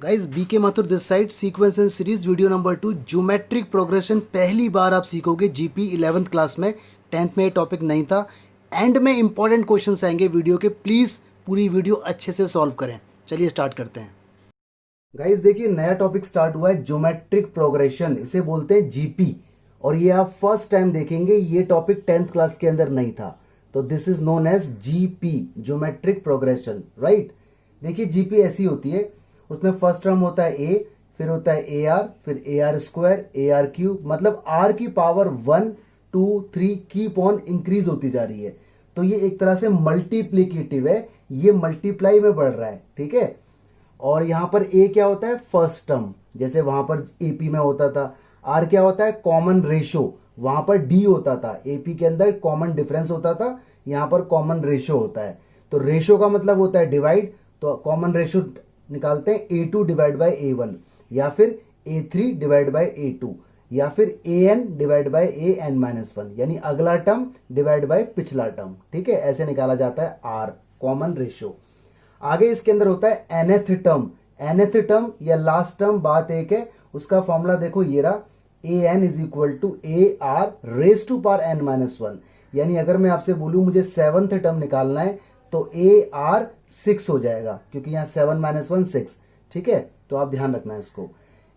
Guys BK Mathur this side sequence and series video number 2 geometric progression पहली बार आप सीखोगे जीपी 11th क्लास में। 10th में ये टॉपिक नहीं था। एंड में इंपॉर्टेंट क्वेश्चंस आएंगे वीडियो के, प्लीज़ पूरी वीडियो अच्छे से सॉल्व करें। चलिए स्टार्ट करते हैं। गाइस देखिए नया टॉपिक स्टार्ट हुआ है, ज्योमेट्रिक प्रोग्रेशन, इसे बोलते हैं जीपी। और ये आप फर्स्ट टाइम देखेंगे, ये टॉपिक 10th क्लास के अंदर नहीं था। तो this is known as GP, geometric progression, right. देखिए जीपी ऐसी होती है, उसमें फर्स्ट टर्म होता है ए, फिर होता है ए आर, फिर A R square, A R cube, मतलब आर की पावर 1 2 3 कीप ऑन इंक्रीज होती जा रही है। तो ये एक तरह से मल्टीप्लीकेटिव है, ये मल्टीप्लाई में बढ़ रहा है, ठीक है। और यहां पर ए क्या होता है, फर्स्ट टर्म, जैसे वहां पर एपी में होता था। आर क्या होता है, कॉमन रेशो, वहां पर डी होता था, एपी के अंदर कॉमन डिफरेंस होता था, यहां पर कॉमन रेशो होता है। तो रेशो का मतलब होता है डिवाइड, तो कॉमन रेशो निकालते हैं A2 डिवाइड बाय A1, या फिर A3 डिवाइड बाय A2, या फिर AN डिवाइड बाय AN-1, यानी अगला टर्म डिवाइड बाय पिछला टर्म, ठीक है। ऐसे निकाला जाता है R, कॉमन रेशो। आगे इसके अंदर होता है nth टर्म। nth टर्म या लास्ट टर्म, बात एक है, उसका फॉर्मूला देखो ये रहा, AN is equal to AR raise to power n-1। यानी अगर मैं आपसे बोलूं मुझे 7th टर्म निकालना है तो AR 6 हो जाएगा, क्योंकि यहां 7-1 6, ठीक है। तो आप ध्यान रखना है इसको।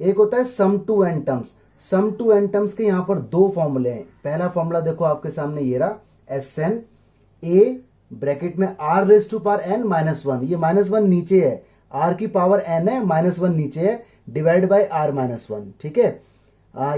एक होता है sum to n terms. Sum to n terms के यहां पर दो फॉर्मूले हैं। पहला फॉर्मूला देखो आपके सामने ये रहा, SN A ब्रैकेट में R raise to power n-1, ये -1 नीचे है, R की पावर n है, -1 नीचे है, डिवाइड बाय R-1, ठीक है।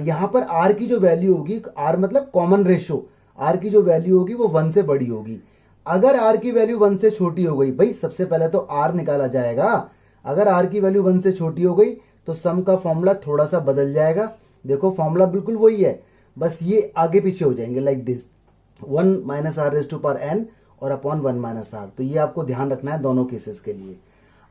यहां पर R की जो वैल्यू होगी, R मतलब कॉमन रेशो, R की जो वैल्यू होगी वो 1 से बड़ी होगी। अगर R की वैल्यू 1 से छोटी हो गई, भाई सबसे पहले तो R निकाला जाएगा। अगर R की वैल्यू 1 से छोटी हो गई तो सम का फॉर्मूला थोड़ा सा बदल जाएगा। देखो फॉर्मूला बिल्कुल वही है, बस ये आगे पीछे हो जाएंगे, like this, 1 minus R raise to power n और अपॉन 1 माइनस आर। तो ये आपको ध्यान रखना है दोनों केसेस के लिए।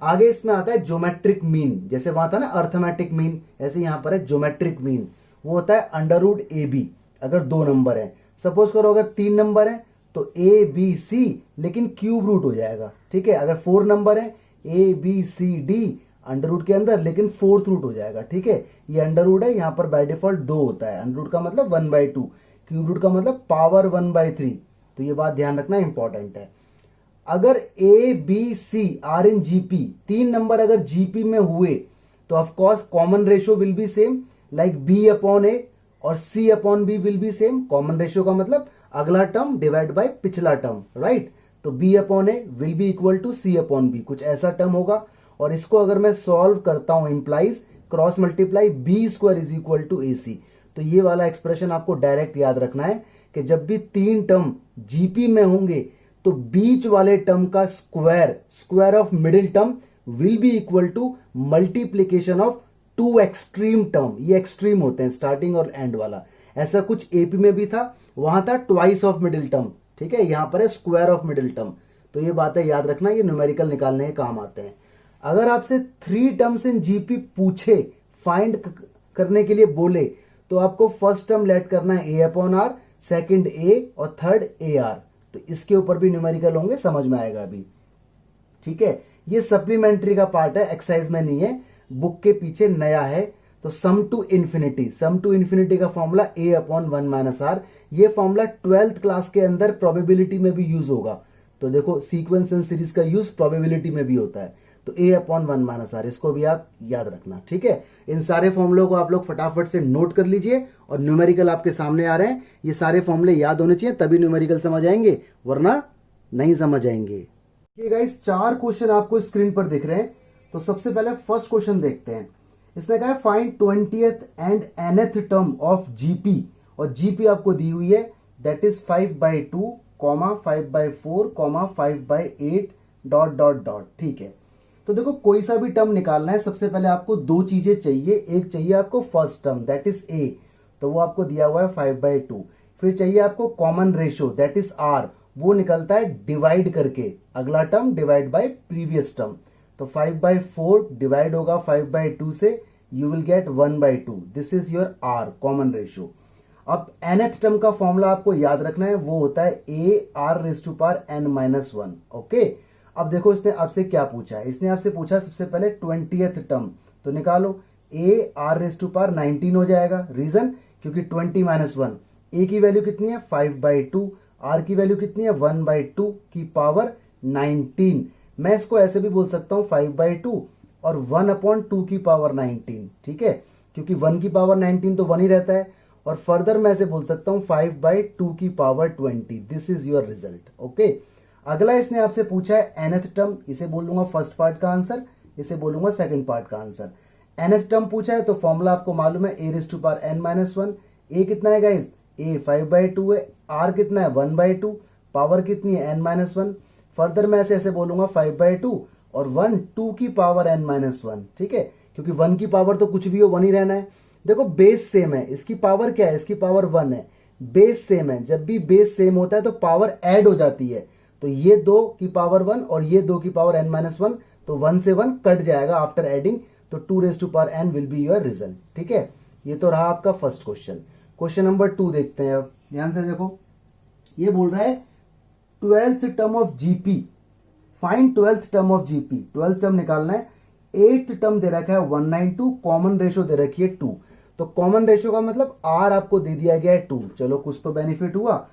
आगे इसमें आता है ज्योमेट्रिक मीन। जैसे वहां था ना अर्थमेटिक मीन, ऐसे यहां पर है ज्योमेट्रिक मीन। वो होता है अंडर रूट AB, अगर 2 नंबर है। सपोज करो अगर 3 नंबर है तो ABC, लेकिन क्यूब रूट हो जाएगा, ठीक है। अगर 4 नंबर है ABCD अंडर रूट के अंदर, लेकिन 4th रूट हो जाएगा, ठीक है। ये अंडर रूट है, यहां पर बाय डिफॉल्ट 2 होता है। अंडर रूट का मतलब 1/2, क्यूब रूट का मतलब पावर 1/3। तो ये बात ध्यान रखना इंपॉर्टेंट है। अगर ABC are in GP, 3 number अगर जीपी में हुए तो of course common ratio will be same, like B upon A और C upon B will be same. Common ratio का मतलब अगला टर्म डिवाइड बाय पिछला टर्म, राइट। तो B upon A will be equal to C upon B, कुछ ऐसा term होगा। और इसको अगर मैं सॉल्व करता हूं, implies cross multiply B square is equal to AC। तो ये वाला एक्सप्रेशन आपको डायरेक्ट याद रखना है कि जब भी 3 टर्म जीपी में होंगे तो बीच वाले टर्म का square, square of middle term will be equal to multiplication of 2 extreme term. ये एक्सट्रीम होते हैं, स्टार्टिंग और एंड वाला। ऐसा कुछ एपी में भी था, वहां था ट्वाइस ऑफ मिडिल टर्म, ठीक है। यहां पर है स्क्वायर ऑफ मिडिल टर्म। तो ये बातें याद रखना, ये न्यूमेरिकल निकालने के काम आते हैं। अगर आपसे 3 टर्म्स इन जीपी पूछे, फाइंड करने के लिए बोले, तो आपको फर्स्ट टर्म लेट करना है A upon R, second A और थर्ड AR। तो इसके ऊपर भी न्यूमेरिकल होंगे, समझ में आएगा अभी, ठीक है। ये सप्लीमेंट्री का पार्ट है, एक्सरसाइज में नहीं है, बुक के पीछे नया है। तो sum to infinity, sum to infinity का formula A upon 1 minus r. ये फॉर्मूला 12th क्लास के अंदर प्रोबेबिलिटी में भी यूज होगा। तो देखो सीक्वेंस एंड सीरीज का यूज प्रोबेबिलिटी में भी होता है। तो A अपॉन 1 माइनस आर, इसको भी आप याद रखना, ठीक है। इन सारे फॉर्मूलों को आप लोग फटाफट से नोट कर लीजिए, और न्यूमेरिकल आपके सामने आ रहे हैं। ये सारे फॉर्मूले याद होने चाहिए, तभी न्यूमेरिकल समझ आएंगे, वरना नहीं समझ आएंगे। ये गाइस 4 क्वेश्चन आपको स्क्रीन पर दिख रहे हैं। तो सबसे पहले फर्स्ट क्वेश्चन देखते हैं। इसने कहा है find 20th and nth term of GP, और जीपी आपको दी हुई है, that is 5/2, 5/4, 5/8 dot dot dot, ठीक है। तो देखो कोई सा भी टर्म निकालना है, सबसे पहले आपको 2 चीजें चाहिए। एक चाहिए आपको first term, that is A, तो वो आपको दिया हुआ है 5/2। फिर चाहिए आपको common ratio, that is R, वो निकलता है डिवाइड करके, अगला term divide by previous term. तो 5/4 डिवाइड होगा 5/2 से, you will get 1/2। This is your R, common ratio. अब nth टर्म का फॉर्मूला आपको याद रखना है, वो होता है AR raise to power n-1, okay. अब देखो इसने आपसे क्या पूछा है, इसने आपसे पूछा सबसे पहले 20th टर्म, तो निकालो A R raise to power 19 हो जाएगा। रीजन क्योंकि 20 माइनस 1, ए की वैल्यू कितनी है 5/2, आर की वैल्यू कितनी है 1/2 की पावर 19। मैं इसको ऐसे भी बोल सकता हूं 5/2 और 1/2 की पावर 19, ठीक है, क्योंकि 1 की पावर 19 तो 1 ही रहता है। और फर्दर मैं ऐसे बोल सकता हूं 5/2 की power 20। This is your result. Okay, अगला इसने आपसे पूछा है nth टर्म, इसे बोलूंगा फर्स्ट पार्ट का आंसर, इसे बोलूंगा सेकंड पार्ट का आंसर। nth टर्म पूछा है तो फॉर्मूला आपको मालूम है a raise to power n-1। a कितना है गाइस, a 5/2 है, r कितना है 1/2, पावर कितनी है n-1। फर्दर मैं ऐसे बोलूंगा 5/2 और 1 2 की पावर n-1, ठीक है, क्योंकि 1 की पावर तो कुछ भी हो 1 ही रहना है। देखो बेस सेम है, इसकी पावर क्या है, इसकी पावर 1 है, बेस सेम है। जब भी बेस सेम होता है तो पावर ऐड हो जाती है, तो ये 2 की पावर 1 और ये 2 की पावर n-1, तो 1 से 1 कट जाएगा आफ्टर एडिंग, तो 2 raise to power n will be your result. ठीक है, ये तो रहा आपका फर्स्ट क्वेश्चन। क्वेश्चन नंबर 2 देखते हैं, अब ध्यान से देखो, ये बोल रहा है 12th term of GP, find 12th term of GP. 12th term निकालना है। 8th टर्म दे रखा है 192, कॉमन रेशो दे रखी है 2, तो कॉमन रेशो का मतलब आर आपको दे दिया गया है 2। चलो कुछ तो बेनिफिट हुआ।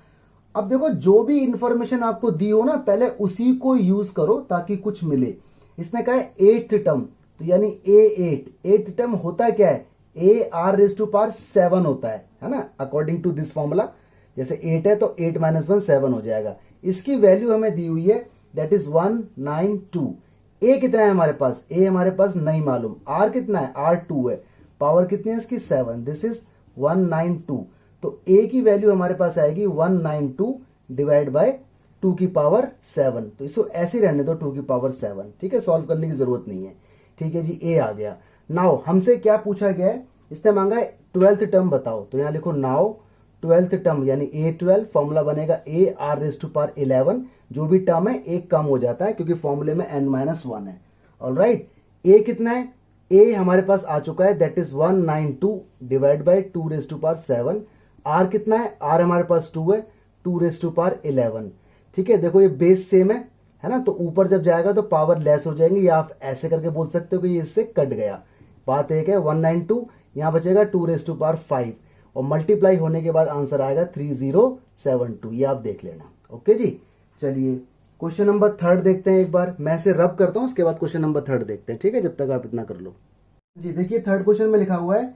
अब देखो जो भी इंफॉर्मेशन आपको दी हो ना, पहले उसी को यूज करो ताकि कुछ मिले। इसने कहा है 8th टर्म, तो यानी A8, 8th टर्म होता क्या है, ए आर रेज़ टू पावर 7 होता है ना, अकॉर्डिंग टू दिस फॉर्मूला। जैसे 8 है तो 8 - 1 7 हो जाएगा। इसकी वैल्यू हमें दी हुई है, दैट इज 192। ए कितना है हमारे पास, ए हमारे पास नहीं मालूम। आर कितना है, आर 2 है, पावर कितनी है इसकी 7, दिस इज 192। तो ए की वैल्यू हमारे पास आएगी 192 डिवाइड बाय 2 की पावर 7, तो इसको ऐसे रहने दो 2 की पावर 7, ठीक है, सॉल्व करने की जरूरत नहीं है। ठीक है जी, ए आ गया। नाउ हमसे क्या पूछा गया है, इसने मांगा है 12th टर्म बताओ, तो यहां लिखो नाउ 12th टर्म यानी A12, फॉर्मूला बनेगा A R raise to power 11। जो भी टर्म है एक कम हो जाता है क्योंकि फॉर्मूले में n-1 है। ऑलराइट, ए कितना है, ए हमारे पास आ चुका है, that is 192 divide by 2 raise to power 7। R कितना है, आर हमारे पास 2 है, 2 रेज़ टू पावर 11। ठीक है, देखो ये बेस सेम है ना, तो ऊपर जब जाएगा तो पावर लेस हो जाएंगे, या आप ऐसे करके बोल सकते हो कि ये इससे कट गया। बात एक है 192, यहां बचेगा 2 रेज़ टू पावर 5, और मल्टीप्लाई होने के बाद आंसर आएगा 3072, ये आप देख लेना। ओके जी, चलिए क्वेश्चन नंबर 3 देखते हैं। एक बार मैं इसे रब करता हूं, उसके बाद क्वेश्चन नंबर 3 देखते हैं, ठीक है, जब तक आप इतना कर लो जी। देखिए 3rd क्वेश्चन में लिखा हुआ है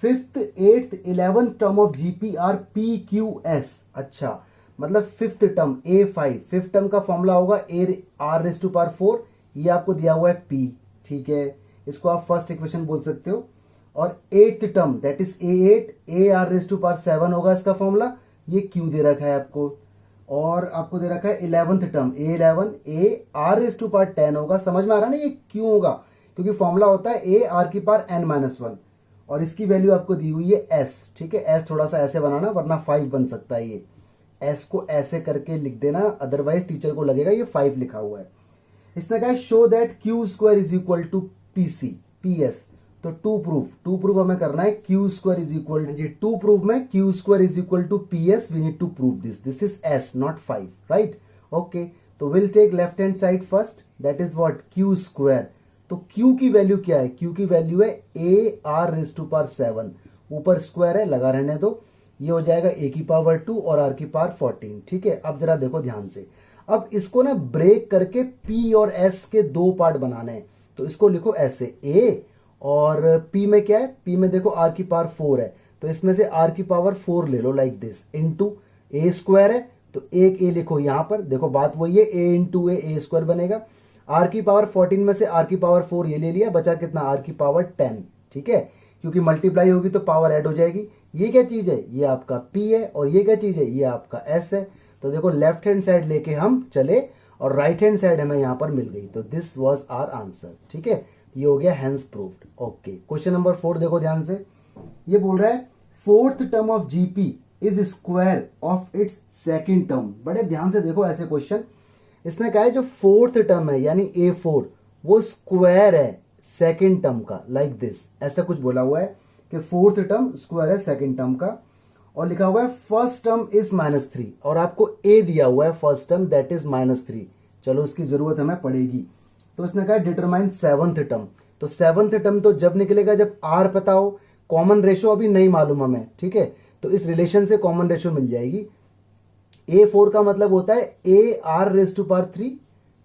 5th 8th 11th term of GP R P Q S. अच्छा, मतलब 5th term A5, 5th term का फॉर्मूला होगा A R raise to power 4, ये आपको दिया हुआ है P, ठीक है, इसको आप फर्स्ट इक्वेशन बोल सकते हो। और 8th term that is A8, A R raise to power 7 होगा इसका फॉर्मूला, ये Q दे रखा है आपको। और आपको दे रखा है 11th term A11, A R raise to power 10 होगा। समझ में आ रहा है ना ये क्यों होगा, क्योंकि फॉर्मूला होता है ए आर की पावर n-1, और इसकी वैल्यू आपको दी हुई है S, ठीक है, S थोड़ा सा ऐसे बनाना वरना 5 बन सकता है। ये S को ऐसे करके लिख देना, अदरवाइज टीचर को लगेगा ये 5 लिखा हुआ है। इसने कहा show that Q² is equal to PC PS, तो टू प्रूफ हमें करना है Q² इज इक्वल जी, टू प्रूफ में Q² is equal to PS, we need to prove this is S not 5, right. Okay, तो will take left hand side first, that is what Q²। तो Q की value क्या है, Q की value है ए R raise to power 7, ऊपर square है लगा रहने दो, ये हो जाएगा a की पावर 2 और r की पावर 14। ठीक है, अब जरा देखो ध्यान से, अब इसको ना ब्रेक करके p और s के 2 पार्ट बनाने हैं, तो इसको लिखो ऐसे a, और p में क्या है, p में देखो r की पावर 4 है, तो इसमें से r की पावर 4 ले लो like this, into a square है, तो एक a लिखो यहां पर, देखो बात वही है, a इंटू a स्क्वायर बनेगा। r की पावर 14 में से r की पावर 4 ये ले लिया, बचा कितना, r की पावर 10, ठीक है, क्योंकि मल्टीप्लाई होगी तो पावर ऐड हो जाएगी। ये क्या चीज है, ये आपका P है, और ये क्या चीज है, ये आपका S है। तो देखो लेफ्ट हैंड साइड लेके हम चले और राइट हैंड साइड हमें यहां पर मिल गई, तो दिस वाज आवर आंसर। ठीक है, ये हो गया hence proved. Okay, question number 4 देखो ध्यान से, ये बोल रहा है 4th term of GP is square of its 2nd term. बड़े ध्यान से देखो ऐसे क्वेश्चन, इसने कहा है जो 4th टर्म है यानी A4, वो स्क्वायर है 2nd टर्म का, लाइक दिस, ऐसा कुछ बोला हुआ है कि 4th टर्म स्क्वायर है 2nd टर्म का, और लिखा हुआ है फर्स्ट टर्म इज -3, और आपको A दिया हुआ है फर्स्ट टर्म दैट इज -3। चलो इसकी जरूरत हमें पड़ेगी। तो इसने कहा डिटरमाइन सेवंथ टर्म। तो सेवंथ टर्म तो जब निकलेगा जब आर पता हो, कॉमन रेशो अभी नहीं मालूम हमें, ठीक है। तो इस रिलेशन से कॉमन रेशो मिल जाएगी। A4 का मतलब होता है ए आर रेस टू पावर 3,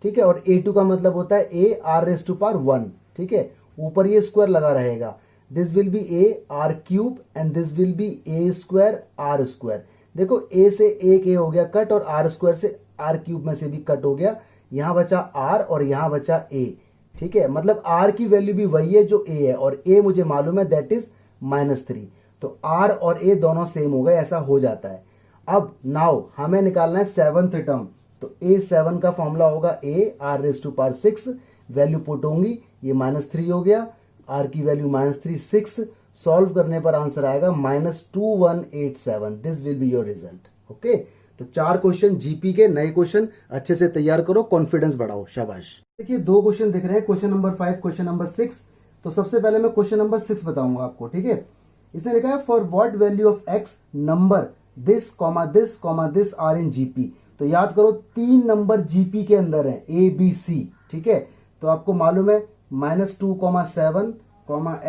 ठीक है, और A2 का मतलब होता है ए आर रेस टू पावर 1, ठीक है। ऊपर ये स्क्वायर लगा रहेगा, this will be A R cube and this will be A square R square. देखो ए से एक ए हो गया कट और आर स्क्वायर से आर क्यूब में से भी कट हो गया, यहां बचा आर और यहां बचा ए, ठीक है। मतलब आर की वैल्यू भी वही है जो ए है और ए मुझे मालूम है दैट इज -3। तो आर और ए दोनों सेम हो गए, ऐसा हो जाता है। अब नाउ हमें निकालना है सेवंथ टर्म। तो A7 का फॉर्मूला होगा A R raise to power 6, value put होंगी, ये -3 हो गया, आर की वैल्यू -3 6, सॉल्व करने पर आंसर आएगा -2187। This will be your result. Okay, तो 4 क्वेश्चन जीपी के नए क्वेश्चन अच्छे से तैयार करो, कॉन्फिडेंस बढ़ाओ, शाबाश। देखिए 2 क्वेश्चन दिख रहे हैं, क्वेश्चन नंबर 5, क्वेश्चन नंबर 6। तो सबसे पहले मैं क्वेश्चन नंबर 6 बताऊंगा आपको, ठीक है। इसने लिखा है for what value of X number this comma this comma this are in GP. तो याद करो 3 नंबर जीपी के अंदर है, ए बी सी, ठीक है। तो आपको मालूम है -2,7,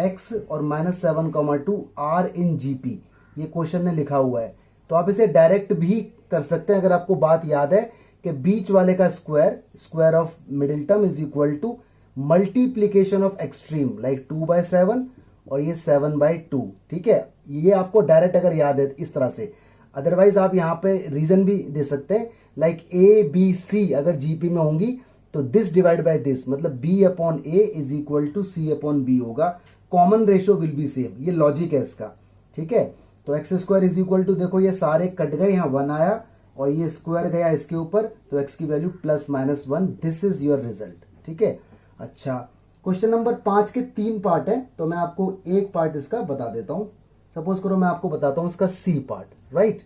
x और -7,2 आर इन जीपी, ये क्वेश्चन ने लिखा हुआ है। तो आप इसे डायरेक्ट भी कर सकते हैं अगर आपको बात याद है कि बीच वाले का square of middle term is equal to multiplication of extreme, like 2/7 और ये 7/2, ठीक है। ये आपको डायरेक्ट अगर याद है इस तरह से, अदरवाइज आप यहाँ पे रीजन भी दे सकते हैं, लाइक ए बी सी अगर जीपी में होंगी तो दिस डिवाइड बाय दिस, मतलब b upon a is equal to c upon b होगा, common ratio will be same, ये लॉजिक है इसका, ठीक है। तो x square is equal to, देखो ये सारे कट गए, यहाँ 1 आया और ये स्क्वायर गया इसके ऊपर, तो एक्स की value +-1, this is your result, ठीक है। अच्छा, क्वेश्चन नंबर 5 के 3 पार्ट है, तो मैं आपको एक पार्ट इसका बता देता हूं। सपोज करो मैं आपको बताता हूं इसका सी पार्ट, राइट।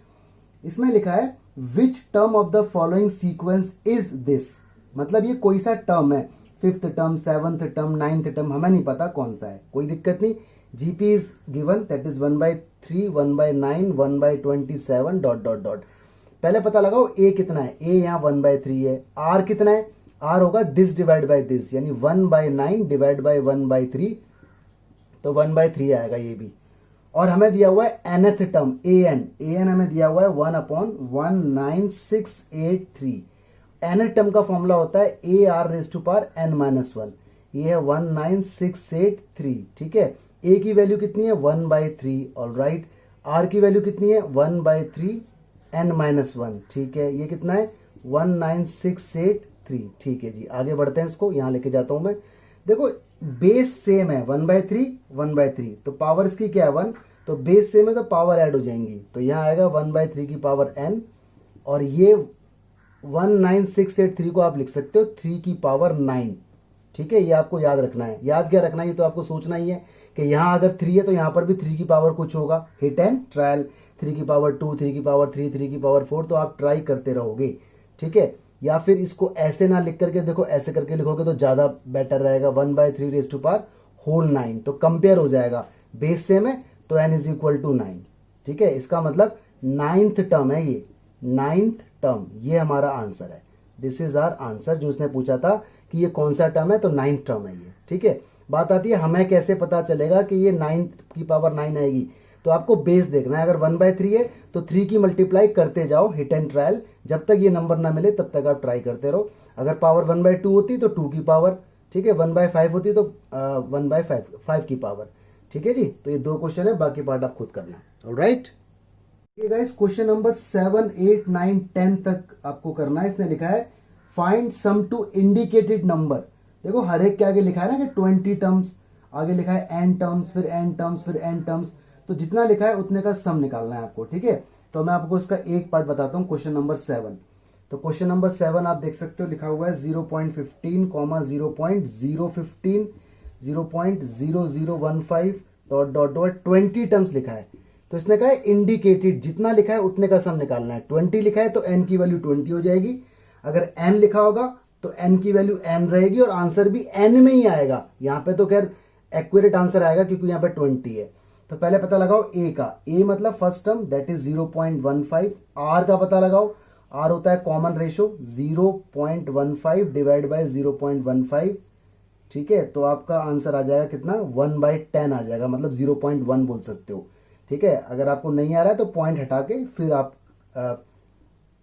इसमें लिखा है which term of the following sequence is this, मतलब ये कोई सा टर्म है, 5th term, 7th term, 9th term, हमें नहीं पता कौन सा है, कोई दिक्कत नहीं। GP is given, that is 1/3, 1/9, 1/27 ... पहले पता लगाओ ए कितना है, ए यहाँ 1/3 है। आर कितना है, आर होगा दिस डिवाइड बाय दिस, यानी 1/9 डिवाइड बाय 1/3, तो 1/3 आएगा ये भी। और हमें दिया हुआ है nth टर्म an हमें दिया हुआ है 1/19683। nth टर्म का फॉर्मूला होता है ए R raise to power n-1, ये है 19683, ठीक है। a की वैल्यू कितनी है 1/3, ऑलराइट। r की वैल्यू कितनी है 1/3 n-1, ठीक है। ये कितना है 19683, ठीक है जी। आगे बढ़ते हैं, इसको यहां लेके जाता हूं मैं। देखो बेस सेम है, 1/3 1/3, तो पावर इसकी क्या है 1, तो बेस सेम है तो पावर ऐड हो जाएंगी, तो यहाँ आएगा 1/3 की पावर n, और ये 19683 को आप लिख सकते हो 3 की पावर 9, ठीक है। ये आपको याद रखना है। याद क्या रखना है, ये तो आपको सोचना ही है कि यहाँ अगर 3 है तो यहाँ पर भी 3 की पावर कुछ होगा, हिट एंड ट्रायल, 3 की पावर 2, 3 की पावर 3, 3 की पावर 4, तो आप ट्राई करते रहोगे, ठीक है। या फिर इसको ऐसे ना लिख करके, देखो ऐसे करके लिखोगे तो ज़्यादा बेटर रहेगा, 1/3 रेज़ टू पावर होल 9, तो कंपेयर हो जाएगा, बेस सेम है तो n इज इक्वल टू 9, ठीक है। इसका मतलब 9th टर्म है ये, 9th टर्म, ये हमारा आंसर है। This is our answer. जो उसने पूछा था कि ये कौन सा टर्म है, तो 9th टर्म है ये, ठीक है। बात आती है हमें कैसे पता चलेगा कि ये 9 की पावर 9 आएगी, तो आपको बेस देखना है। अगर 1/3 है तो 3 की मल्टीप्लाई करते जाओ, हिट एंड ट्रायल, जब तक ये नंबर ना मिले तब तक आप ट्राई करते रहो। अगर पावर 1/2 होती तो 2 की पावर, ठीक है, 1/5 होती तो 1/5 की पावर, ठीक है जी। तो ये 2 क्वेश्चन है, बाकी पार्ट आप खुद करना, ऑलराइट। गाइस क्वेश्चन नंबर 7, 8, 9, 10 तक आपको करना है। इसने लिखा है find sum to indicated number. देखो हर एक के आगे लिखा है ना कि 20 टर्म्स, आगे लिखा है n टर्म्स, फिर n टर्म्स, फिर n टर्म्स, तो जितना लिखा है उतने का सम निकालना है आपको, ठीक है। तो मैं आपको इसका एक पार्ट बताता हूँ, क्वेश्चन नंबर 7। तो क्वेश्चन नंबर 7 आप देख सकते हो, लिखा हुआ है 0.15, 0.015, 0.0015 ... 20 टर्म्स लिखा है। तो इसने कहा है इंडिकेटेड, जितना लिखा है उतने का सम निकालना है। 20 लिखा है तो n की वैल्यू 20 हो जाएगी, अगर n लिखा होगा तो n की वैल्यू n रहेगी और आंसर भी n में ही आएगा। यहाँ पे तो खैर एक्यूरेट आंसर आएगा क्योंकि यहाँ पे 20 है। तो पहले पता लगाओ a का, a मतलब first term that is 0.15, r का पता लगाओ, आर होता है कॉमन रेशो 0.15 डिवाइड बाय 0.15, ठीक है। तो आपका आंसर आ जाएगा कितना, 1/10 आ जाएगा, मतलब 0.1 बोल सकते हो, ठीक है। अगर आपको नहीं आ रहा है तो पॉइंट हटा के फिर आप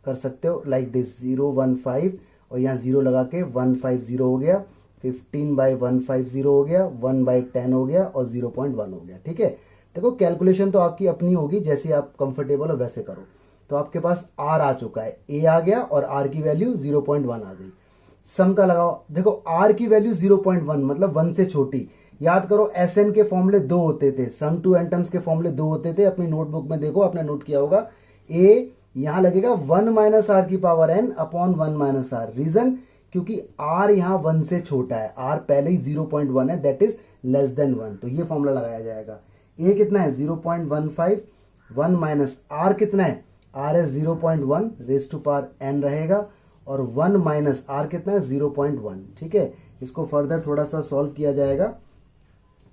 कर सकते हो लाइक दिस 0.15 और यहाँ 0 लगा के 150 हो गया, 15/150 हो गया, 1/10 हो गया और 0.1 हो गया, ठीक है। देखो कैलकुलेशन तो आपकी अपनी होगी, जैसे आप कंफर्टेबल हो वैसे करो। तो आपके पास आर आ चुका है, ए आ गया और आर की वैल्यू 0.1 आ गई। सम का लगाओ, देखो आर की वैल्यू 0.1 मतलब 1 से छोटी। याद करो एस एन के फॉर्मूले 2 होते थे, सम टू एन टर्म्स के फॉर्मूले 2 होते थे। अपनी नोटबुक में देखो, आपने नोट किया होगा, ए यहां लगेगा 1 माइनस आर की power N upon 1 minus R. Reason, क्योंकि आर यहां 1 से छोटा है, आर पहले ही 0.1 है, दैट इज लेस देन 1, तो ये फॉर्मूला लगाया जाएगा। ए कितना है 0.15, 1 माइनस आर कितना है, आर है 0.1 रेज टू पावर एन रहेगा, और 1 माइनस आर कितना है 0.1, ठीक है। इसको फर्दर थोड़ा सा सॉल्व किया जाएगा,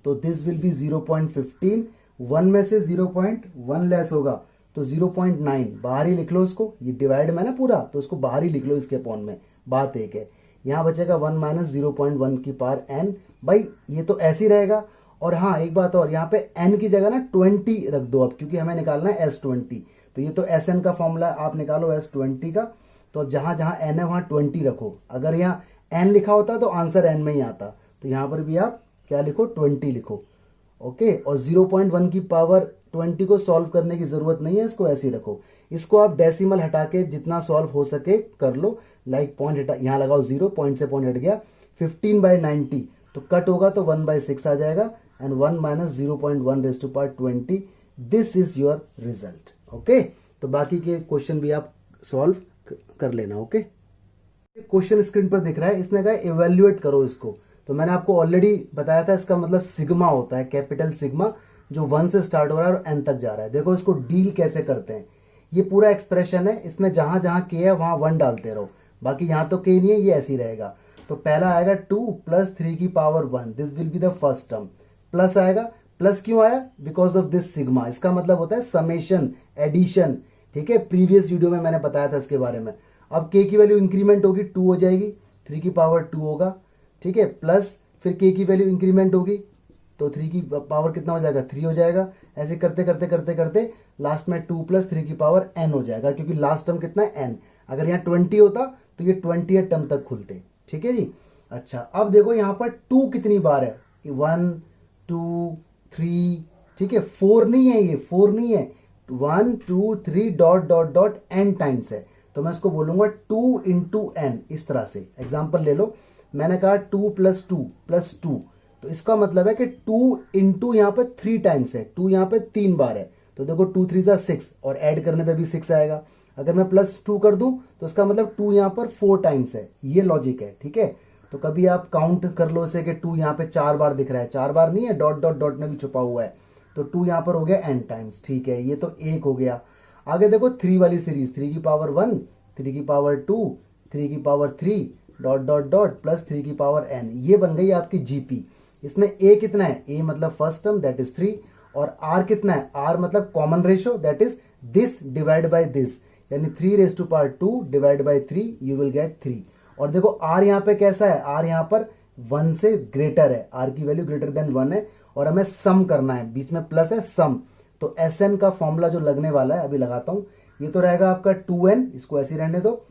तो दिस विल बी 0.15, 1 में से 0.1 लेस होगा तो 0.9, बाहर ही लिख लो इसको, ये डिवाइड में ना पूरा, तो इसको बाहर ही लिख लो इसके अपॉन में, बात एक है। यहां बचेगा 1 माइनस 0.1 की पावर एन, भाई ये तो ऐसे ही रहेगा। और हाँ एक बात और, यहाँ पे एन की जगह ना 20 रख दो अब, क्योंकि हमें निकालना है S20, तो ये तो एस एन का फॉर्मूला आप निकालो S20 का, तो जहां जहां एन है वहां 20 रखो। अगर यहाँ एन लिखा होता तो आंसर एन में ही आता, तो यहां पर भी आप क्या लिखो 20 लिखो, ओके। और 0.1 की पावर 20 को सॉल्व करने की जरूरत नहीं है, इसको ऐसे ही रखो। इसको आप डेसिमल हटा के जितना सॉल्व हो सके कर लो, लाइक पॉइंट हटा, यहां लगाओ 0, पॉइंट से पॉइंट हट गया, 15/90 तो कट होगा तो 1/6 आ जाएगा, and 1 minus 0.1 raise to power 20, this is your result, okay. तो बाकी के क्वेश्चन भी आप सॉल्व कर लेना, ओके। क्वेश्चन स्क्रीन पर दिख रहा है, इसने कहा इवेल्युएट करो इसको, तो मैंने आपको ऑलरेडी बताया था इसका मतलब सिग्मा होता है, कैपिटल सिग्मा, जो 1 से स्टार्ट हो रहा है और n तक जा रहा है। देखो इसको डील कैसे करते हैं, ये पूरा एक्सप्रेशन है, इसमें जहां जहां k है वहां 1 डालते रहो, बाकी यहां तो k नहीं है, ये ऐसे ही रहेगा। तो पहला आएगा 2 प्लस 3 की power 1, this will be the first term, plus आएगा, प्लस क्यों आया, बिकॉज ऑफ दिस सिग्मा, इसका मतलब होता है समेशन, एडिशन, ठीक है। प्रीवियस वीडियो में मैंने बताया था इसके बारे में। अब k की वैल्यू इंक्रीमेंट होगी, 2 हो जाएगी, 3 की पावर 2 होगा, ठीक है, प्लस फिर k की वैल्यू इंक्रीमेंट होगी तो 3 की पावर कितना हो जाएगा, 3 हो जाएगा। ऐसे करते करते करते करते लास्ट में 2 प्लस 3 की पावर n हो जाएगा, क्योंकि लास्ट टर्म कितना है n। अगर यहाँ 20 होता तो ये 20th टर्म तक खुलते, ठीक है जी। अच्छा अब देखो यहाँ पर 2 कितनी बार है, 1 2 3, ठीक है, 4 नहीं है, ये 4 नहीं है, 1 2 3 dot dot dot n times है, तो मैं इसको बोलूंगा 2 इंटू n। इस तरह से एग्जाम्पल ले लो, मैंने कहा 2 प्लस 2 प्लस 2, तो इसका मतलब है कि 2 इंटू यहाँ पे 3 टाइम्स है, 2 यहाँ पे 3 बार है, तो देखो 2 3 जा 6, और ऐड करने पे भी 6 आएगा। अगर मैं प्लस 2 कर दूं तो इसका मतलब 2 यहाँ पर 4 टाइम्स है, ये लॉजिक है, ठीक है। तो कभी आप काउंट कर लो इसे कि 2 यहाँ पे 4 बार दिख रहा है, 4 बार नहीं है, डॉट डॉट डॉट में भी छुपा हुआ है, तो 2 यहाँ पर हो गया n टाइम्स, ठीक है, ये तो 1 हो गया। आगे देखो 3 वाली सीरीज, 3 की पावर 1, 3 की पावर 2, 3 की power 3 dot dot dot plus 3 की पावर n, ये बन गई आपकी जीपी। इसमें a कितना है, a मतलब फर्स्ट टर्म दैट इज 3, और r कितना है, r मतलब common ratio that is this divide by this, यानी 3 raise to power 2 divide by 3, you will get 3। और देखो r यहाँ पे कैसा है, r यहाँ पर 1 से ग्रेटर है, r की वैल्यू ग्रेटर देन 1 है, और हमें सम करना है, बीच में प्लस है सम, तो एस का फॉर्मूला जो लगने वाला है अभी लगाता हूं, ये तो रहेगा आपका 2n, इसको ऐसे ही रहने दो,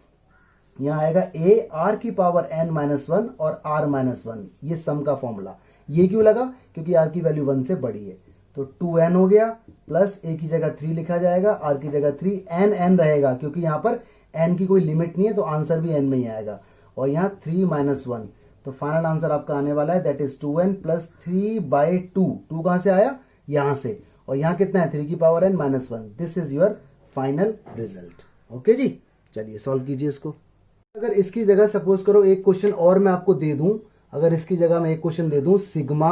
यहाँ आएगा a r की पावर n माइनस 1 और r माइनस 1, ये सम का फॉर्मूला। ये क्यों लगा, क्योंकि r की वैल्यू 1 से बड़ी है, तो 2n हो गया, प्लस a की जगह 3 लिखा जाएगा, r की जगह 3, n रहेगा, क्योंकि यहाँ पर n की कोई लिमिट नहीं है, तो आंसर भी n में ही आएगा, और यहाँ 3 माइनस 1, तो फाइनल आंसर आपका आने वाला है दैट इज 2n प्लस 3/2। 2 कहां से आया, यहां से, और यहाँ कितना है 3 की power n minus 1, this is your final result, okay जी। चलिए सॉल्व कीजिए इसको। अगर इसकी जगह सपोज करो एक क्वेश्चन और मैं आपको दे दूं, अगर इसकी जगह मैं एक क्वेश्चन दे दूं, सिग्मा